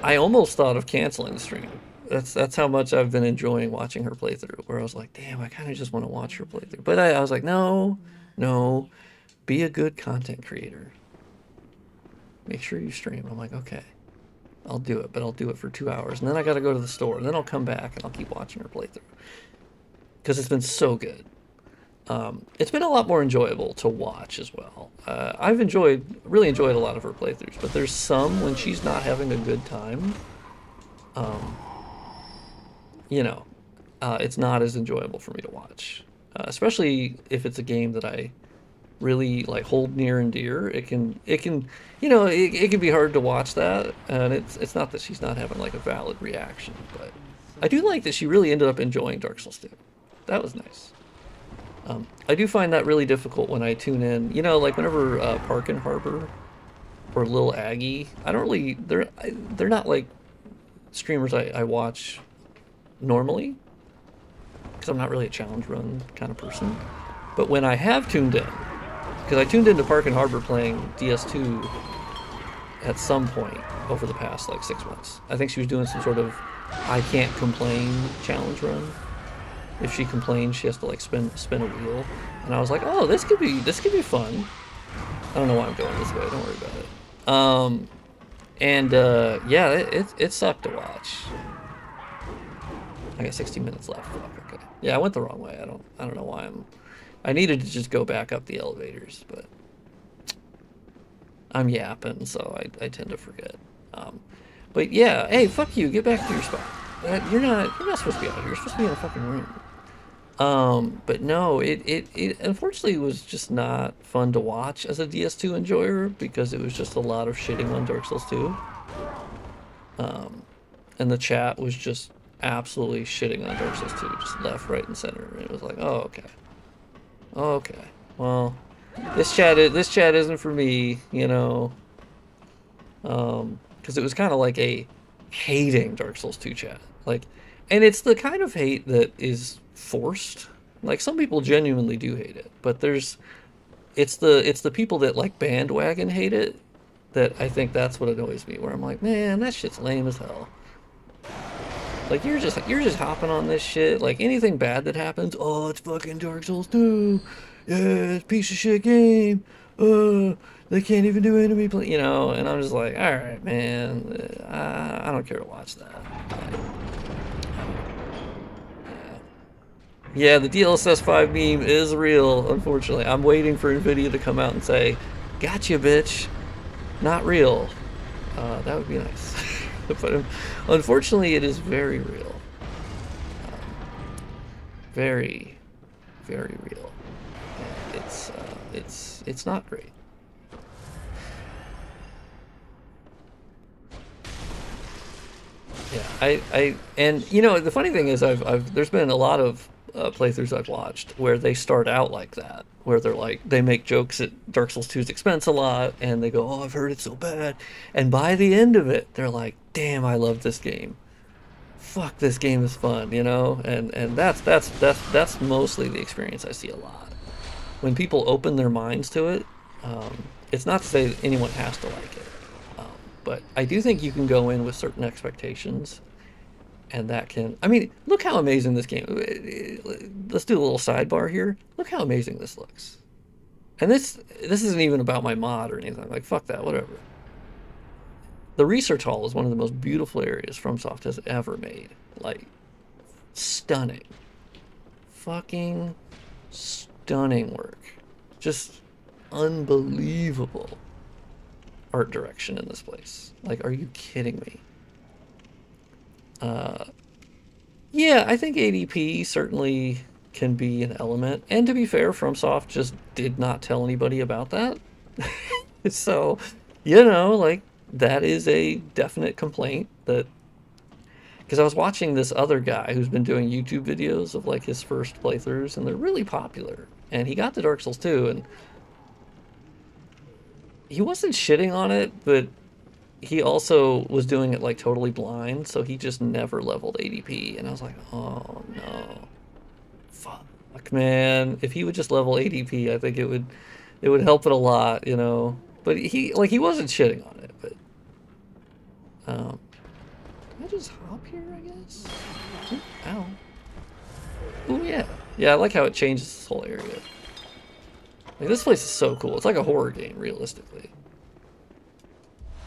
I almost thought of canceling the stream. That's how much I've been enjoying watching her playthrough. Where I was like, damn, I kind of just want to watch her playthrough. But I was like, no, be a good content creator. Make sure you stream. I'm like, okay, I'll do it, but I'll do it for 2 hours, and then I got to go to the store, and then I'll come back and I'll keep watching her playthrough because it's been so good. It's been a lot more enjoyable to watch as well. I've really enjoyed a lot of her playthroughs, but there's some when she's not having a good time, it's not as enjoyable for me to watch. Especially if it's a game that I really like hold near and dear. It can it can be hard to watch that, and it's not that she's not having like a valid reaction, but I do like that she really ended up enjoying Dark Souls 2. That was nice. I do find that really difficult when I tune in, like whenever Park and Harbor or Lil Aggie, I don't really, they're not like streamers I watch normally, because I'm not really a challenge run kind of person. But when I have tuned in, because I tuned into Park and Harbor playing DS2 at some point over the past like 6 months. I think she was doing some sort of I can't complain challenge run. If she complains, she has to like spin a wheel, and I was like, oh, this could be fun. I don't know why I'm going this way. Don't worry about it. Yeah, it sucked to watch. I got 60 minutes left. Fuck, okay. Yeah, I went the wrong way. I don't know why I needed to just go back up the elevators, but I'm yapping, so I tend to forget. But yeah, hey, fuck you. Get back to your spot. You're not supposed to be out here. You're supposed to be in a fucking room. But no, it unfortunately was just not fun to watch as a DS2 enjoyer, because it was just a lot of shitting on Dark Souls 2. And the chat was just absolutely shitting on Dark Souls 2, just left, right, and center. And it was like, oh, okay. Well, this chat isn't for me, because it was kind of like a hating Dark Souls 2 chat. Like, and it's the kind of hate that is forced. Like, some people genuinely do hate it, but it's the people that like bandwagon hate it that I think that's what annoys me, where I'm like, man, that shit's lame as hell. Like, you're just hopping on this shit. Like, anything bad that happens, oh, it's fucking Dark Souls 2. Yeah, it's a piece of shit game. They can't even do enemy play, and I'm just like, all right, man, I don't care to watch that. Yeah, the DLSS 5 meme is real, unfortunately. I'm waiting for NVIDIA to come out and say, gotcha, bitch. Not real. That would be nice. But unfortunately, it is very real. Very, very real. And it's not great. Yeah, and the funny thing is, there's been a lot of playthroughs I've watched where they start out like that, where they're like, they make jokes at Dark Souls 2's expense a lot, and they go, oh, I've heard it's so bad, and by the end of it, they're like, damn, I love this game. Fuck, this game is fun, and that's mostly the experience I see a lot. When people open their minds to it, it's not to say that anyone has to like it, but I do think you can go in with certain expectations. And that can, look how amazing this game, let's do a little sidebar here. Look how amazing this looks. And this isn't even about my mod or anything. Like, fuck that, whatever. The research hall is one of the most beautiful areas FromSoft has ever made. Like, stunning. Fucking stunning work. Just unbelievable art direction in this place. Like, are you kidding me? Yeah, I think ADP certainly can be an element. And to be fair, FromSoft just did not tell anybody about that. So, you know, like, that is a definite complaint that... Because I was watching this other guy who's been doing YouTube videos of, like, his first playthroughs, and they're really popular. And he got to Dark Souls 2, and he wasn't shitting on it, but he also was doing it, like, totally blind, so he just never leveled ADP. And I was like, oh, no. Fuck, man. If he would just level ADP, I think it would help it a lot, you know? But he wasn't shitting on it, but... can I just hop here, I guess? Ooh, ow. Ooh, yeah. Yeah, I like how it changes this whole area. Like, this place is so cool. It's like a horror game, realistically.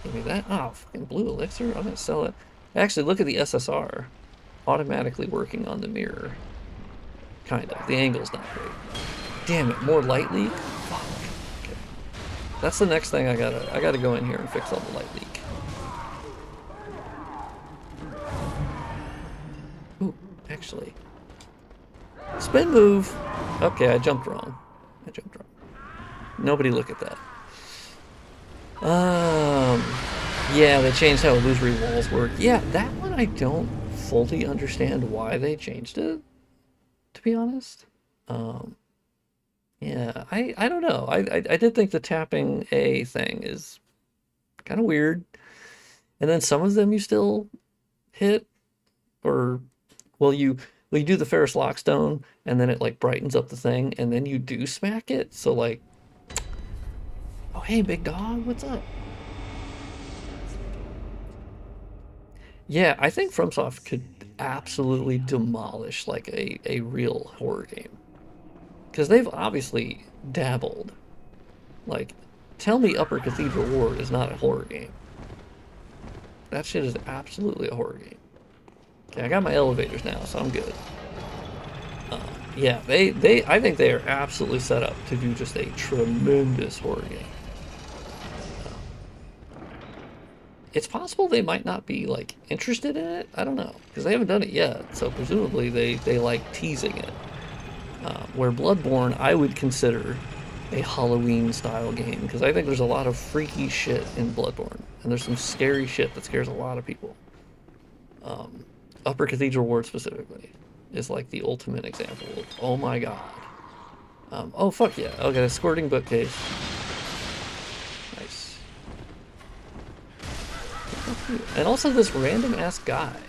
Give me that. Oh, fucking blue elixir. I'm gonna sell it. Actually, look at the SSR. Automatically working on the mirror. Kind of. The angle's not great. Damn it, more light leak? Fuck. Okay. That's the next thing I gotta go in here and fix all the light leak. Ooh, actually. Spin move! Okay, I jumped wrong. Nobody look at that. Yeah, they changed how illusory walls work. Yeah, that one I don't fully understand why they changed it, to be honest. Yeah, I don't know. I did think the tapping A thing is kind of weird. And then some of them you still hit, or, well, you do the Ferris Lockstone, and then it, like, brightens up the thing, and then you do smack it, so, like, oh, hey, big dog, what's up? Yeah, I think FromSoft could absolutely demolish, like, a real horror game. Because they've obviously dabbled. Like, tell me Upper Cathedral Ward is not a horror game. That shit is absolutely a horror game. Okay, I got my elevators now, so I'm good. Yeah, I think they are absolutely set up to do just a tremendous horror game. It's possible they might not be, like, interested in it. I don't know, because they haven't done it yet. So presumably they like teasing it. Where Bloodborne, I would consider a Halloween-style game, because I think there's a lot of freaky shit in Bloodborne, and there's some scary shit that scares a lot of people. Upper Cathedral Ward specifically is like the ultimate example of, oh my god. Oh fuck yeah, okay, a squirting bookcase. Nice. And also this random ass guy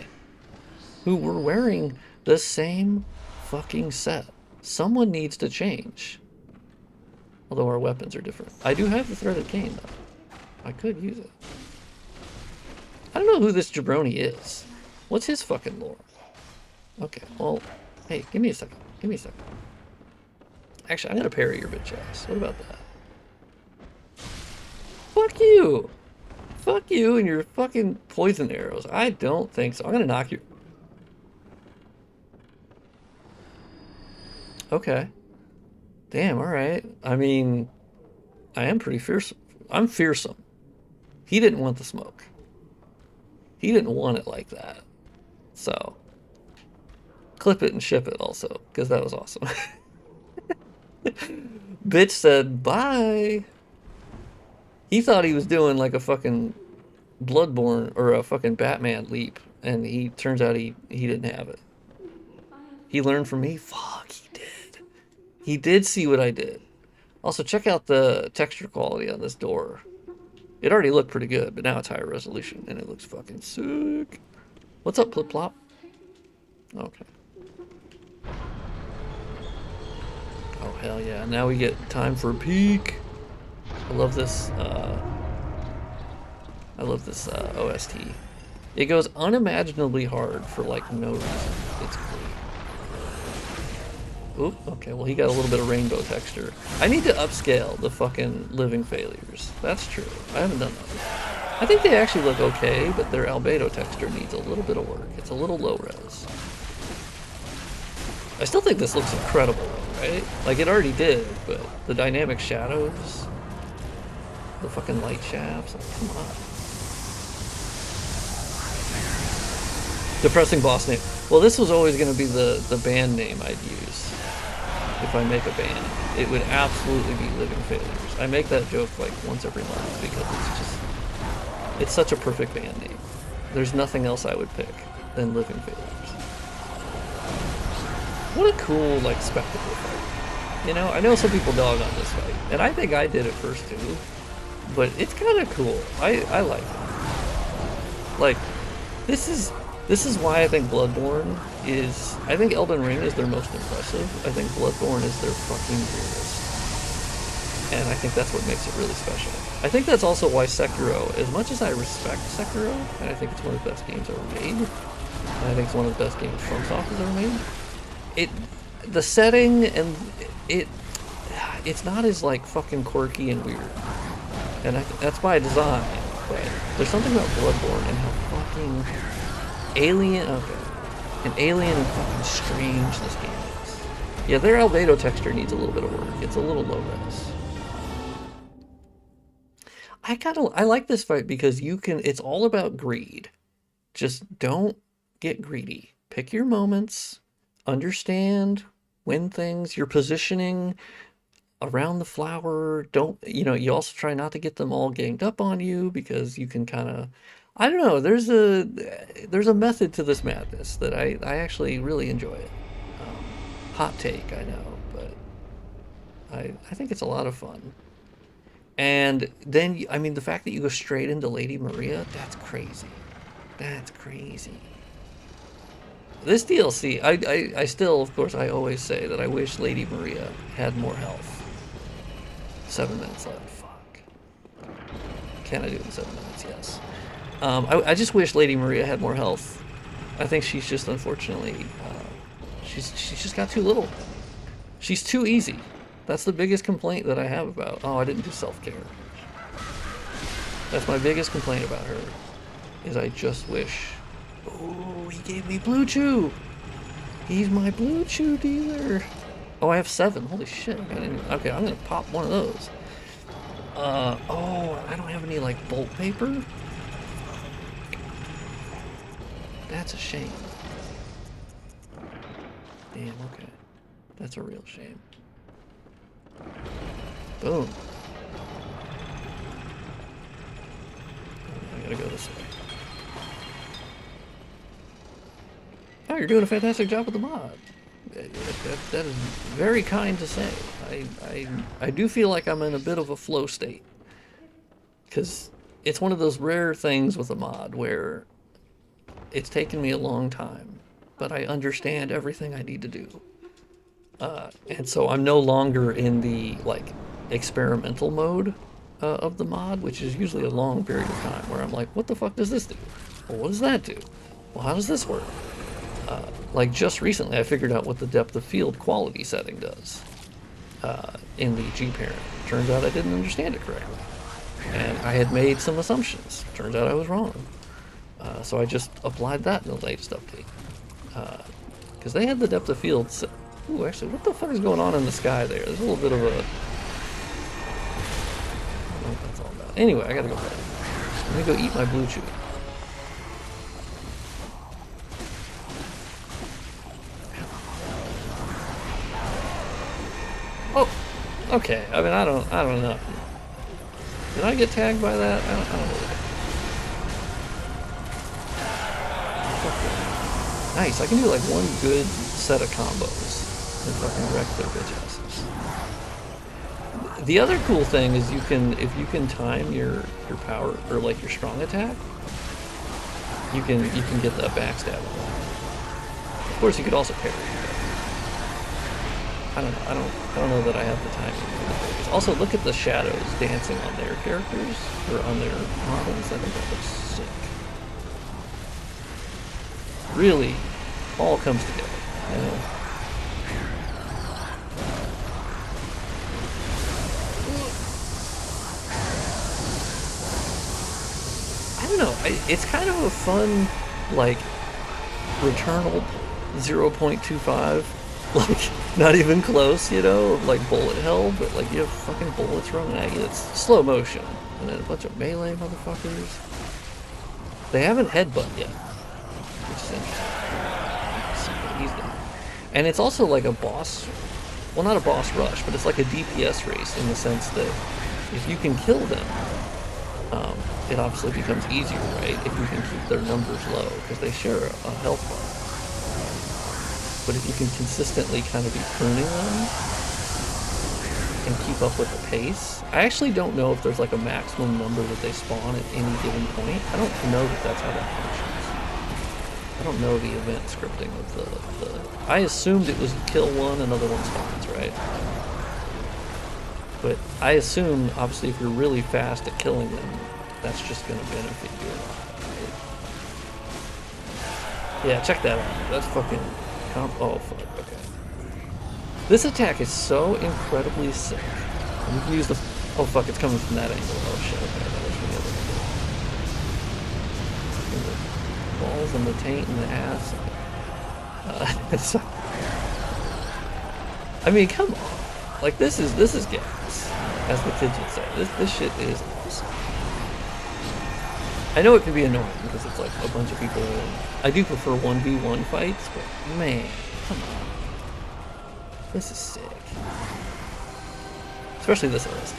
who were wearing the same fucking set. Someone needs to change. Although our weapons are different. I do have the threaded cane though. I could use it. I don't know who this jabroni is. What's his fucking lore? Okay, well, hey, give me a second. Give me a second. Actually, I'm gonna parry your bitch ass. What about that? Fuck you! Fuck you and your fucking poison arrows. I don't think so. I'm gonna knock you. Okay. Damn, alright. I mean, I am pretty fierce. I'm fearsome. He didn't want the smoke. He didn't want it like that. So, clip it and ship it also, because that was awesome. Bitch said bye. He thought he was doing like a fucking Bloodborne or a fucking Batman leap, and he turns out he didn't have it. He learned from me. Fuck, he did. He did see what I did. Also, check out the texture quality on this door. It already looked pretty good, but now it's higher resolution, and it looks fucking sick. What's up, Plip Plop? Okay. Oh, hell yeah. Now we get time for a peek. I love this, OST. It goes unimaginably hard for, like, no reason. It's great. Oop, okay, well, he got a little bit of rainbow texture. I need to upscale the fucking living failures. That's true. I haven't done that before. I think they actually look okay, but their albedo texture needs a little bit of work. It's a little low res. I still think this looks incredible, right? Like, it already did, but the dynamic shadows, the fucking light shafts, like, come on. Depressing boss name. Well, this was always going to be the band name I'd use if I make a band. It would absolutely be Living Failures. I make that joke like once every month because it's such a perfect band name. There's nothing else I would pick than Living Failures. What a cool, like, spectacle fight. You know, I know some people dog on this fight, and I think I did it first too, but it's kind of cool. I like it. Like, this is why I think Bloodborne is... I think Elden Ring is their most impressive. I think Bloodborne is their fucking weirdest. And I think that's what makes it really special. I think that's also why Sekiro, as much as I respect Sekiro, and I think it's one of the best games ever made, and I think it's one of the best games FromSoft has ever made, the setting and it's not as, like, fucking quirky and weird. And that's by design, but there's something about Bloodborne and how fucking alien and fucking strange this game is. Yeah, their albedo texture needs a little bit of work. It's a little low res. I like this fight because it's all about greed. Just don't get greedy. Pick your moments, understand when your positioning around the flower. You also try not to get them all ganged up on you because you can kind of, I don't know, there's a method to this madness that I actually really enjoy it. Hot take, I know, but I think it's a lot of fun. And then, I mean, the fact that you go straight into Lady Maria, that's crazy. That's crazy. This DLC, I still, of course, I always say that I wish Lady Maria had more health. 7 minutes left, fuck. Can I do it in 7 minutes? Yes. I just wish Lady Maria had more health. I think she's just, unfortunately, she's just got too little. She's too easy. That's the biggest complaint that I have about... Oh, I didn't do self-care. That's my biggest complaint about her, is I just wish... Oh, he gave me Blue Chew! He's my Blue Chew dealer! Oh, I have 7. Holy shit. Okay, I'm gonna pop one of those. Oh, I don't have any, like, bolt paper? That's a shame. Damn, okay. That's a real shame. Boom. I gotta go this way. Oh, you're doing a fantastic job with the mod. That is very kind to say. I do feel like I'm in a bit of a flow state. Because it's one of those rare things with a mod where it's taken me a long time, but I understand everything I need to do. And so I'm no longer in the, like, experimental mode of the mod, which is usually a long period of time where I'm like, what the fuck does this do? Well, what does that do? Well, how does this work? Like, just recently I figured out what the depth of field quality setting does in the G-parent. Turns out I didn't understand it correctly. And I had made some assumptions. Turns out I was wrong. So I just applied that in the latest update. Because they had the depth of field set. Ooh, actually, what the fuck is going on in the sky there? There's a little bit of a... I don't know what that's all about. Anyway, I gotta go back. Let me go eat my Blue Chew. Oh, okay. I mean, I don't know. Did I get tagged by that? I don't know. Nice. I can do like one good set of combos and fucking wreck their bitch asses. The other cool thing is if you can time your power or like your strong attack, you can get that backstab. Of course, you could also parry. I don't know that I have the timing for the. Also, look at the shadows dancing on their characters or on their models. I think that looks sick. Really, all comes together. You know? don't know. It's kind of a fun, like, Returnal 0.25. Like, not even close, you know, of like bullet hell, but like you have fucking bullets running at you. It's slow motion. And then a bunch of melee motherfuckers. They haven't headbutt yet, which is interesting. He's done. And it's also like a boss, well, not a boss rush, but it's like a DPS race in the sense that if you can kill them, it obviously becomes easier, right? If you can keep their numbers low, because they share a health bar. But if you can consistently kind of be pruning them and keep up with the pace, I actually don't know if there's like a maximum number that they spawn at any given point. I don't know that that's how that functions. I don't know the event scripting of the I assumed it was kill one, another one spawns, right? But I assume, obviously, if you're really fast at killing them, that's just going to benefit you a lot, right? Yeah, check that out. That's fucking... Oh, fuck, okay. This attack is so incredibly sick. And you can use the... Oh, fuck, it's coming from that angle. Oh, shit, okay, that was from the other angle. The balls and the taint and the ass. So, I mean, come on. Like, this is gas, as the kids would say. This shit is awesome. I know it can be annoying because it's like a bunch of people. I do prefer 1v1 fights, but man, come on. This is sick. Especially this artist.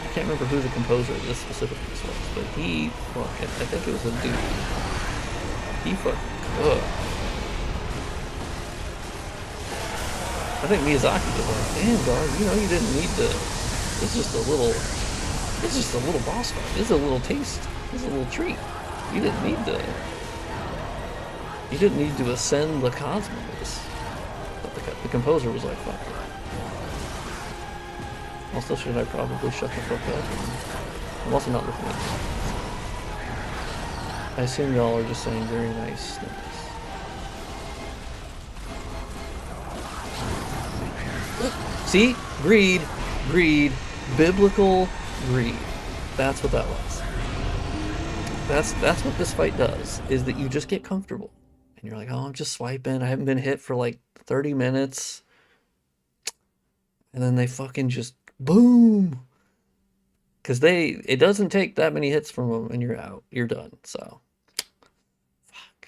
I can't remember who the composer of this specific piece was, but he fucking, I think it was a dude. He fucking cooked. I think Miyazaki was like, damn dog, you know you didn't need to, it's just a little boss fight. This is a little taste. This is a little treat. You didn't need to ascend the cosmos. But the composer was like, fuck it. Also, should I probably shut the fuck up? I'm also not looking at you. I assume y'all are just saying very nice things. See? Greed. Biblical greed. That's what that was. That's what this fight does, is that you just get comfortable. And you're like, oh, I'm just swiping. I haven't been hit for like 30 minutes. And then they fucking just boom. Because it doesn't take that many hits from them and you're out. You're done. So, fuck.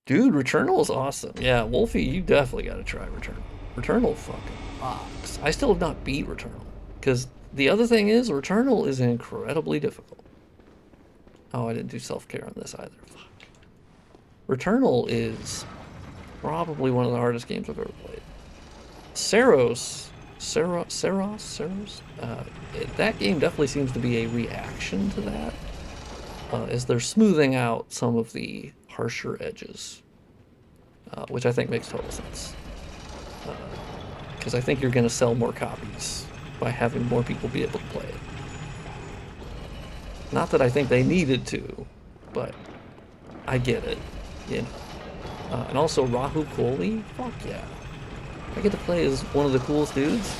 Dude, Returnal is awesome. Yeah, Wolfie, you definitely got to try Returnal. Returnal fucking rocks. I still have not beat Returnal. Because the other thing is, Returnal is incredibly difficult. Oh, I didn't do self-care on this either. Fuck. Returnal is probably one of the hardest games I've ever played. Saros, that game definitely seems to be a reaction to that, as they're smoothing out some of the harsher edges, which I think makes total sense. Because I think you're going to sell more copies by having more people be able to play it. Not that I think they needed to, but I get it, you know. And also Rahu Kohli, fuck yeah. I get to play as one of the coolest dudes.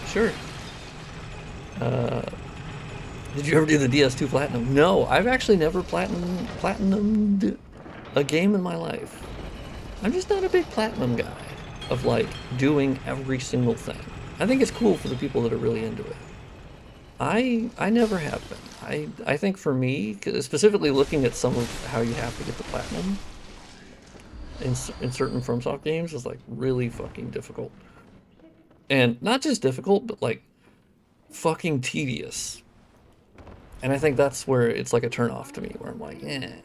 Sure. Did you ever do the DS2 Platinum? No, I've actually never platinumed a game in my life. I'm just not a big platinum guy of like doing every single thing. I think it's cool for the people that are really into it. I never have been. I think for me, specifically looking at some of how you have to get the platinum in certain FromSoft games is like really fucking difficult. And not just difficult, but like fucking tedious. And I think that's where it's like a turn off to me, where I'm like, eh.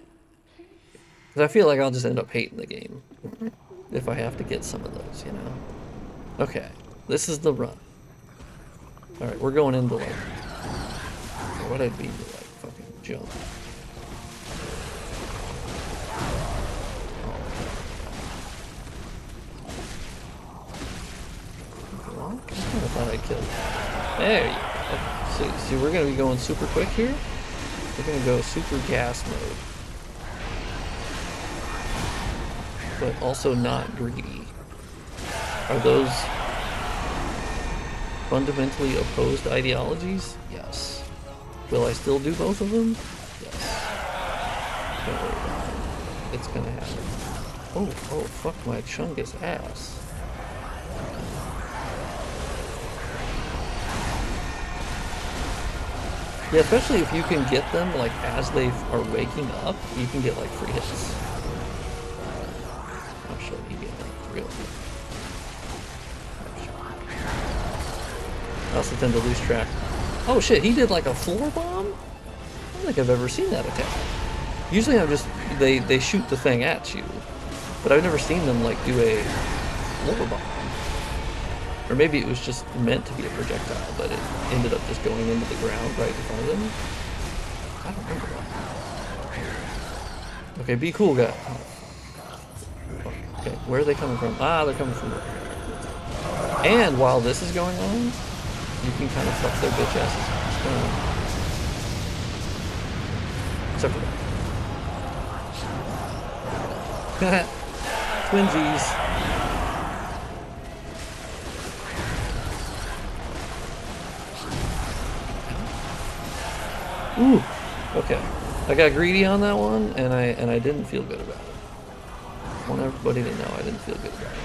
Because I feel like I'll just end up hating the game if I have to get some of those, you know? Okay, this is the run. Alright, we're going into like, what I'd be to like fucking jump. I kind of thought I killed him. There you go. Okay. So we're going to be going super quick here. We're going to go super gas mode. But also not greedy. Are those... fundamentally opposed ideologies? Yes. Will I still do both of them? Yes. Don't worry about it. It's gonna happen. Oh, fuck my chungus ass. Yeah, especially if you can get them, like, as they are waking up, you can get, like, free hits. I'll show you get real quick. I also tend to lose track. Oh shit, he did, like, a floor bomb? I don't think I've ever seen that attack. Usually I'm just, they shoot the thing at you. But I've never seen them, like, do a floor bomb. Or maybe it was just meant to be a projectile, but it ended up just going into the ground right in front of them. I don't remember that. Okay, be cool, guy. Oh. Okay, where are they coming from? Ah, they're coming from there. And while this is going on, you can kind of fuck their bitch asses. Except for that. Twinsies. Ooh, okay. I got greedy on that one, and I didn't feel good about it. I want everybody to know I didn't feel good about it.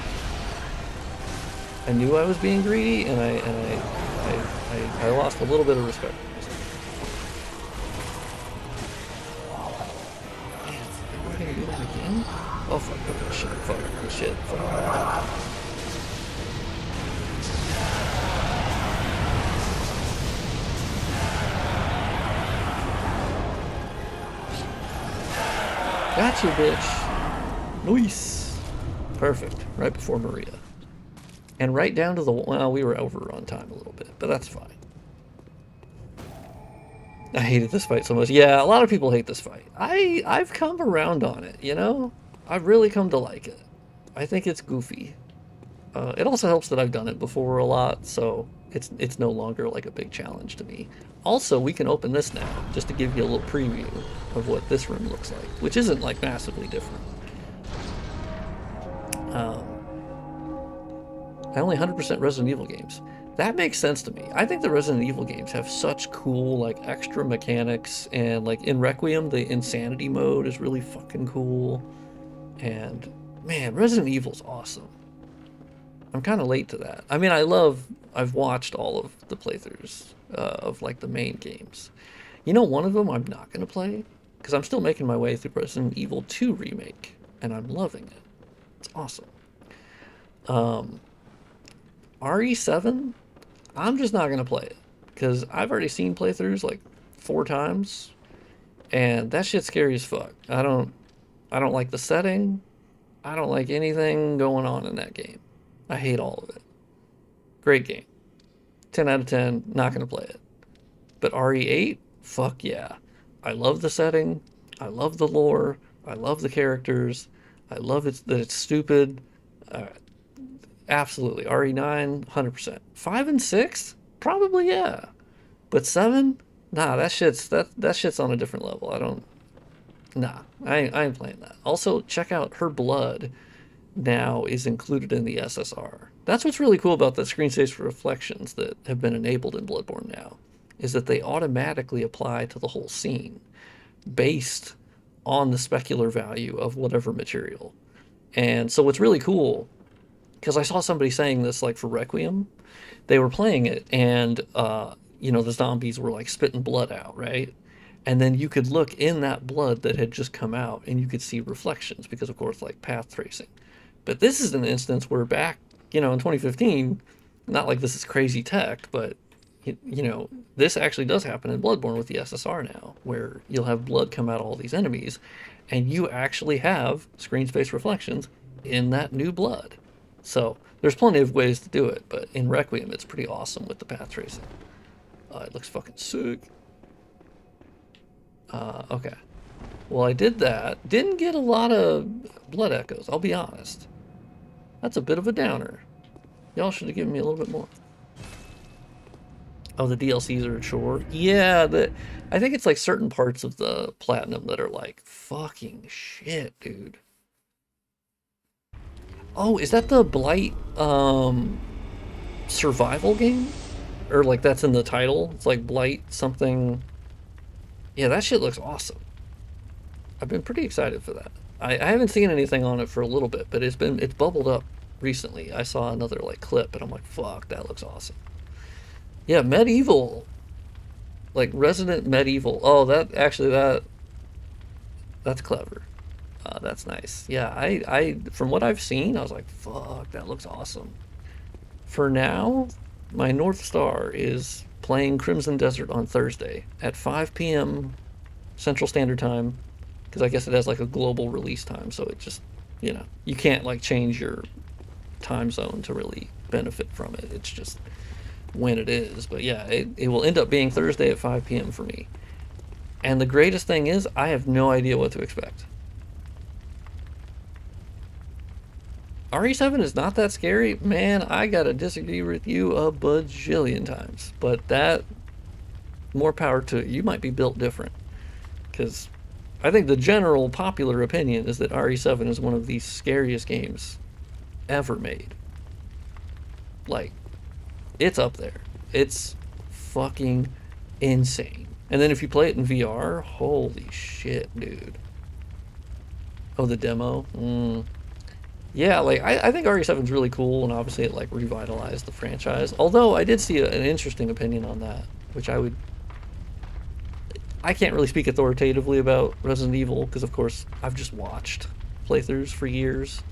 I knew I was being greedy, and I lost a little bit of respect for myself. Man, am I gonna do that again? Oh fuck! Okay, shit! Fuck! Shit! Fuck! Gotcha, bitch. Nice. Perfect. Right before Maria. And right down to the... Well, we were over on time a little bit, but that's fine. I hated this fight so much. Yeah, a lot of people hate this fight. I've come around on it, you know? I've really come to like it. I think it's goofy. It also helps that I've done it before a lot, so it's no longer like a big challenge to me. Also, we can open this now, just to give you a little preview of what this room looks like, which isn't like massively different. I only 100% Resident Evil games. That makes sense to me. I think the Resident Evil games have such cool, like, extra mechanics, and, like, in Requiem, the insanity mode is really fucking cool. And, man, Resident Evil's awesome. I'm kind of late to that. I mean, I've watched all of the playthroughs of, like, the main games. You know, one of them I'm not going to play, because I'm still making my way through Resident Evil 2 Remake, and I'm loving it. It's awesome. RE7, I'm just not going to play it, because I've already seen playthroughs, like, 4 times, and that shit's scary as fuck. I don't like the setting. I don't like anything going on in that game. I hate all of it. Great game. 10 out of 10, not going to play it. But RE8, fuck yeah. I love the setting. I love the lore. I love the characters. I love it that it's stupid. Absolutely. RE9, 100%. 5 and 6? Probably, yeah. But 7? Nah, that shit's on a different level. Nah, I ain't playing that. Also, check out Her Blood now is included in the SSR. That's what's really cool about the screen-safe reflections that have been enabled in Bloodborne now, is that they automatically apply to the whole scene based on the specular value of whatever material. And so what's really cool, because I saw somebody saying this, like, for Requiem, they were playing it, and you know, the zombies were like spitting blood out, right? And then you could look in that blood that had just come out, and you could see reflections, because of course, like, path tracing. But this is an instance where back, you know, in 2015, not like this is crazy tech, but you know, this actually does happen in Bloodborne with the SSR now, where you'll have blood come out of all these enemies, and you actually have screen space reflections in that new blood. So there's plenty of ways to do it, but in Requiem, it's pretty awesome with the path tracing. It looks fucking sick. Okay. Well, I did that. Didn't get a lot of blood echoes, I'll be honest. That's a bit of a downer. Y'all should have given me a little bit more. Oh, the DLCs are short. Yeah, I think it's like certain parts of the Platinum that are like, fucking shit, dude. Oh, is that the Blight survival game? or like that's in the title. It's like Blight something. Yeah, that shit looks awesome. I've been pretty excited for that. I haven't seen anything on it for a little bit, but it's bubbled up recently. I saw another like clip, and I'm like, fuck, that looks awesome. Yeah, medieval, like Resident Medieval. Oh, that's clever. That's nice. Yeah, I from what I've seen, I was like, fuck, that looks awesome. For now, my North Star is playing Crimson Desert on Thursday at 5 p.m. Central Standard Time, because I guess it has like a global release time, so it just, you can't like change your time zone to really benefit from it. It's just when it is. But yeah, it will end up being Thursday at 5 p.m. for me. And the greatest thing is, I have no idea what to expect. RE7 is not that scary. Man, I gotta disagree with you a bajillion times. But that, more power to it. You might be built different. Because I think the general popular opinion is that RE7 is one of the scariest games ever made. Like, it's up there. It's fucking insane. And then if you play it in VR, holy shit, dude. Oh, the demo? Yeah, like, I think RE7 is really cool, and obviously it, like, revitalized the franchise. Although, I did see an interesting opinion on that, which I can't really speak authoritatively about Resident Evil, because, of course, I've just watched playthroughs for years.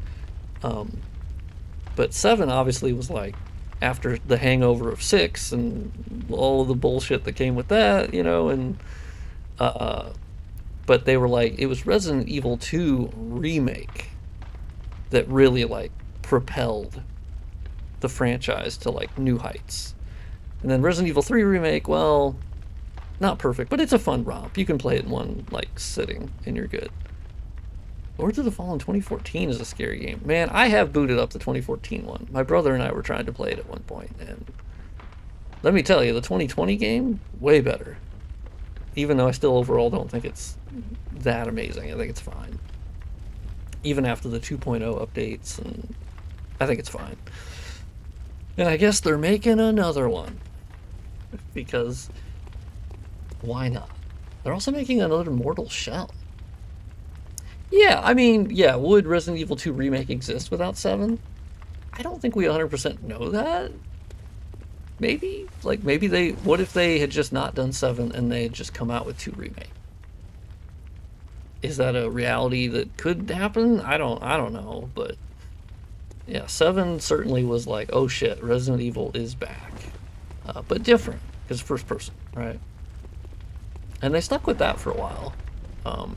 But 7 obviously was, like, after the hangover of 6 and all of the bullshit that came with that, and but they were like, it was Resident Evil 2 remake that really like propelled the franchise to like new heights. And then Resident Evil 3 remake, well, not perfect, but it's a fun romp. You can play it in one like sitting and you're good. Lords of the Fallen 2014 is a scary game. Man, I have booted up the 2014 one. My brother and I were trying to play it at one point, and let me tell you, the 2020 game, way better. Even though I still overall don't think it's that amazing. I think it's fine. Even after the 2.0 updates, and I think it's fine. And I guess they're making another one. Because, why not? They're also making another Mortal Shell. Yeah, I mean, yeah, would Resident Evil 2 Remake exist without 7? I don't think we 100% know that. Maybe? Like, maybe what if they had just not done 7 and they had just come out with 2 Remake? Is that a reality that could happen? I don't know, but yeah, 7 certainly was like, oh shit, Resident Evil is back. But different, because first person, right? And they stuck with that for a while.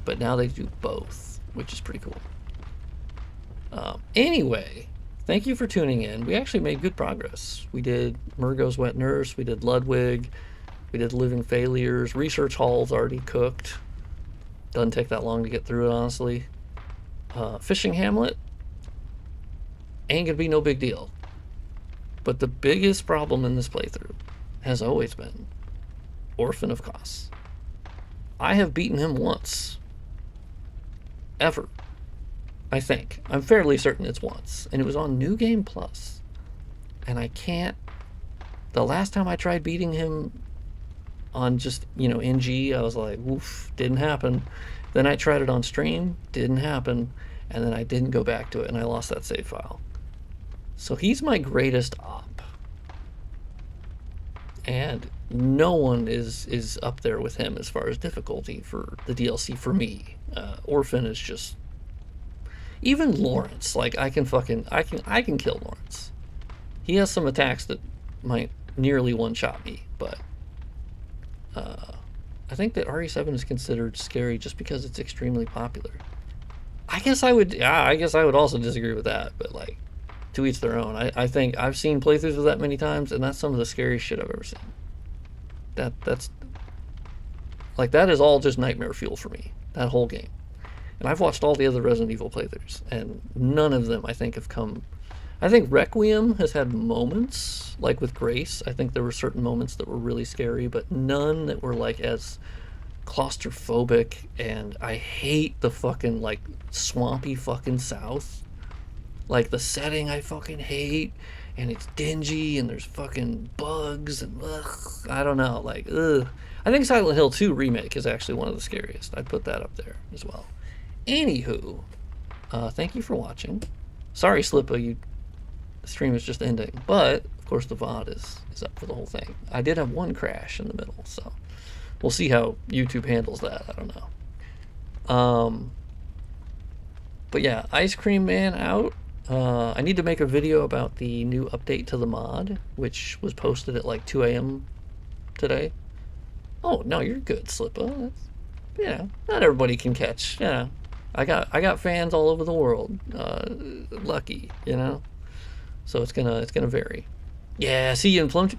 But now they do both, which is pretty cool. Anyway, thank you for tuning in. We actually made good progress. We did Mergo's Wet Nurse, we did Ludwig, we did Living Failures, Research Hall's already cooked. Doesn't take that long to get through it, honestly. Fishing Hamlet ain't gonna be no big deal. But the biggest problem in this playthrough has always been Orphan of Kos. I have beaten him once. Ever. I think. I'm fairly certain it's once. And it was on New Game Plus. And I can't... The last time I tried beating him on just, NG, I was like, oof, didn't happen. Then I tried it on stream, didn't happen. And then I didn't go back to it, and I lost that save file. So he's my greatest op. And no one is up there with him as far as difficulty for the DLC for me. Orphan is just... Even Lawrence, like, I can kill Lawrence. He has some attacks that might nearly one-shot me, but I think that RE7 is considered scary just because it's extremely popular. I guess I would also disagree with that, but like, to each their own. I think I've seen playthroughs of that many times, and that's some of the scariest shit I've ever seen. That's like, that is all just nightmare fuel for me, that whole game. And I've watched all the other Resident Evil playthroughs, and none of them I think have come... I think Requiem has had moments, like with Grace. I think there were certain moments that were really scary, but none that were like as claustrophobic. And I hate the fucking like swampy fucking south. Like the setting I fucking hate. and it's dingy and there's fucking bugs and I don't know, like ugh. I think Silent Hill 2 remake is actually one of the scariest. I'd put that up there as well. Anywho, thank you for watching. Sorry, Slippa, the stream is just ending, but of course the VOD is up for the whole thing. I did have one crash in the middle, so we'll see how YouTube handles that. I don't know. But yeah, Ice Cream Man out. I need to make a video about the new update to the mod, which was posted at like 2 a.m. today. Oh no, you're good, Slippa. Yeah, not everybody can catch. Yeah, I got fans all over the world. Lucky, you know. So it's gonna vary. Yeah, see you in Plum.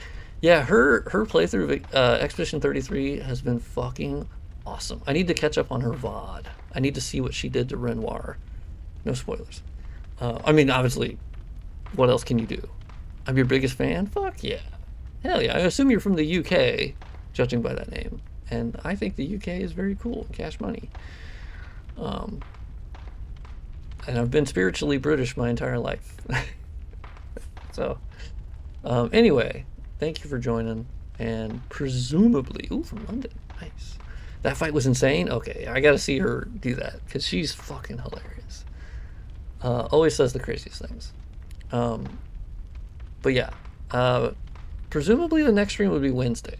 Yeah, her playthrough of Expedition 33 has been fucking awesome. I need to catch up on her VOD. I need to see what she did to Renoir. No spoilers. I mean, obviously, what else can you do? I'm your biggest fan? Fuck yeah. Hell yeah. I assume you're from the UK, judging by that name. And I think the UK is very cool. Cash money. And I've been spiritually British my entire life. So, anyway, thank you for joining. And presumably, ooh, from London. Nice. That fight was insane? Okay, I gotta see her do that, because she's fucking hilarious. Always says the craziest things. But yeah, presumably the next stream would be Wednesday.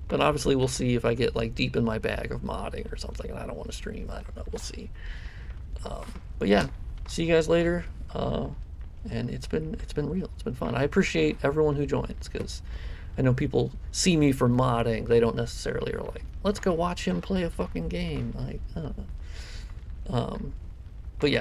But obviously we'll see if I get like deep in my bag of modding or something and I don't want to stream. I don't know, we'll see. But yeah, see you guys later. And it's been real. It's been fun. I appreciate everyone who joins, because I know people see me for modding. They don't necessarily are like, let's go watch him play a fucking game. Like, I don't know. But yeah.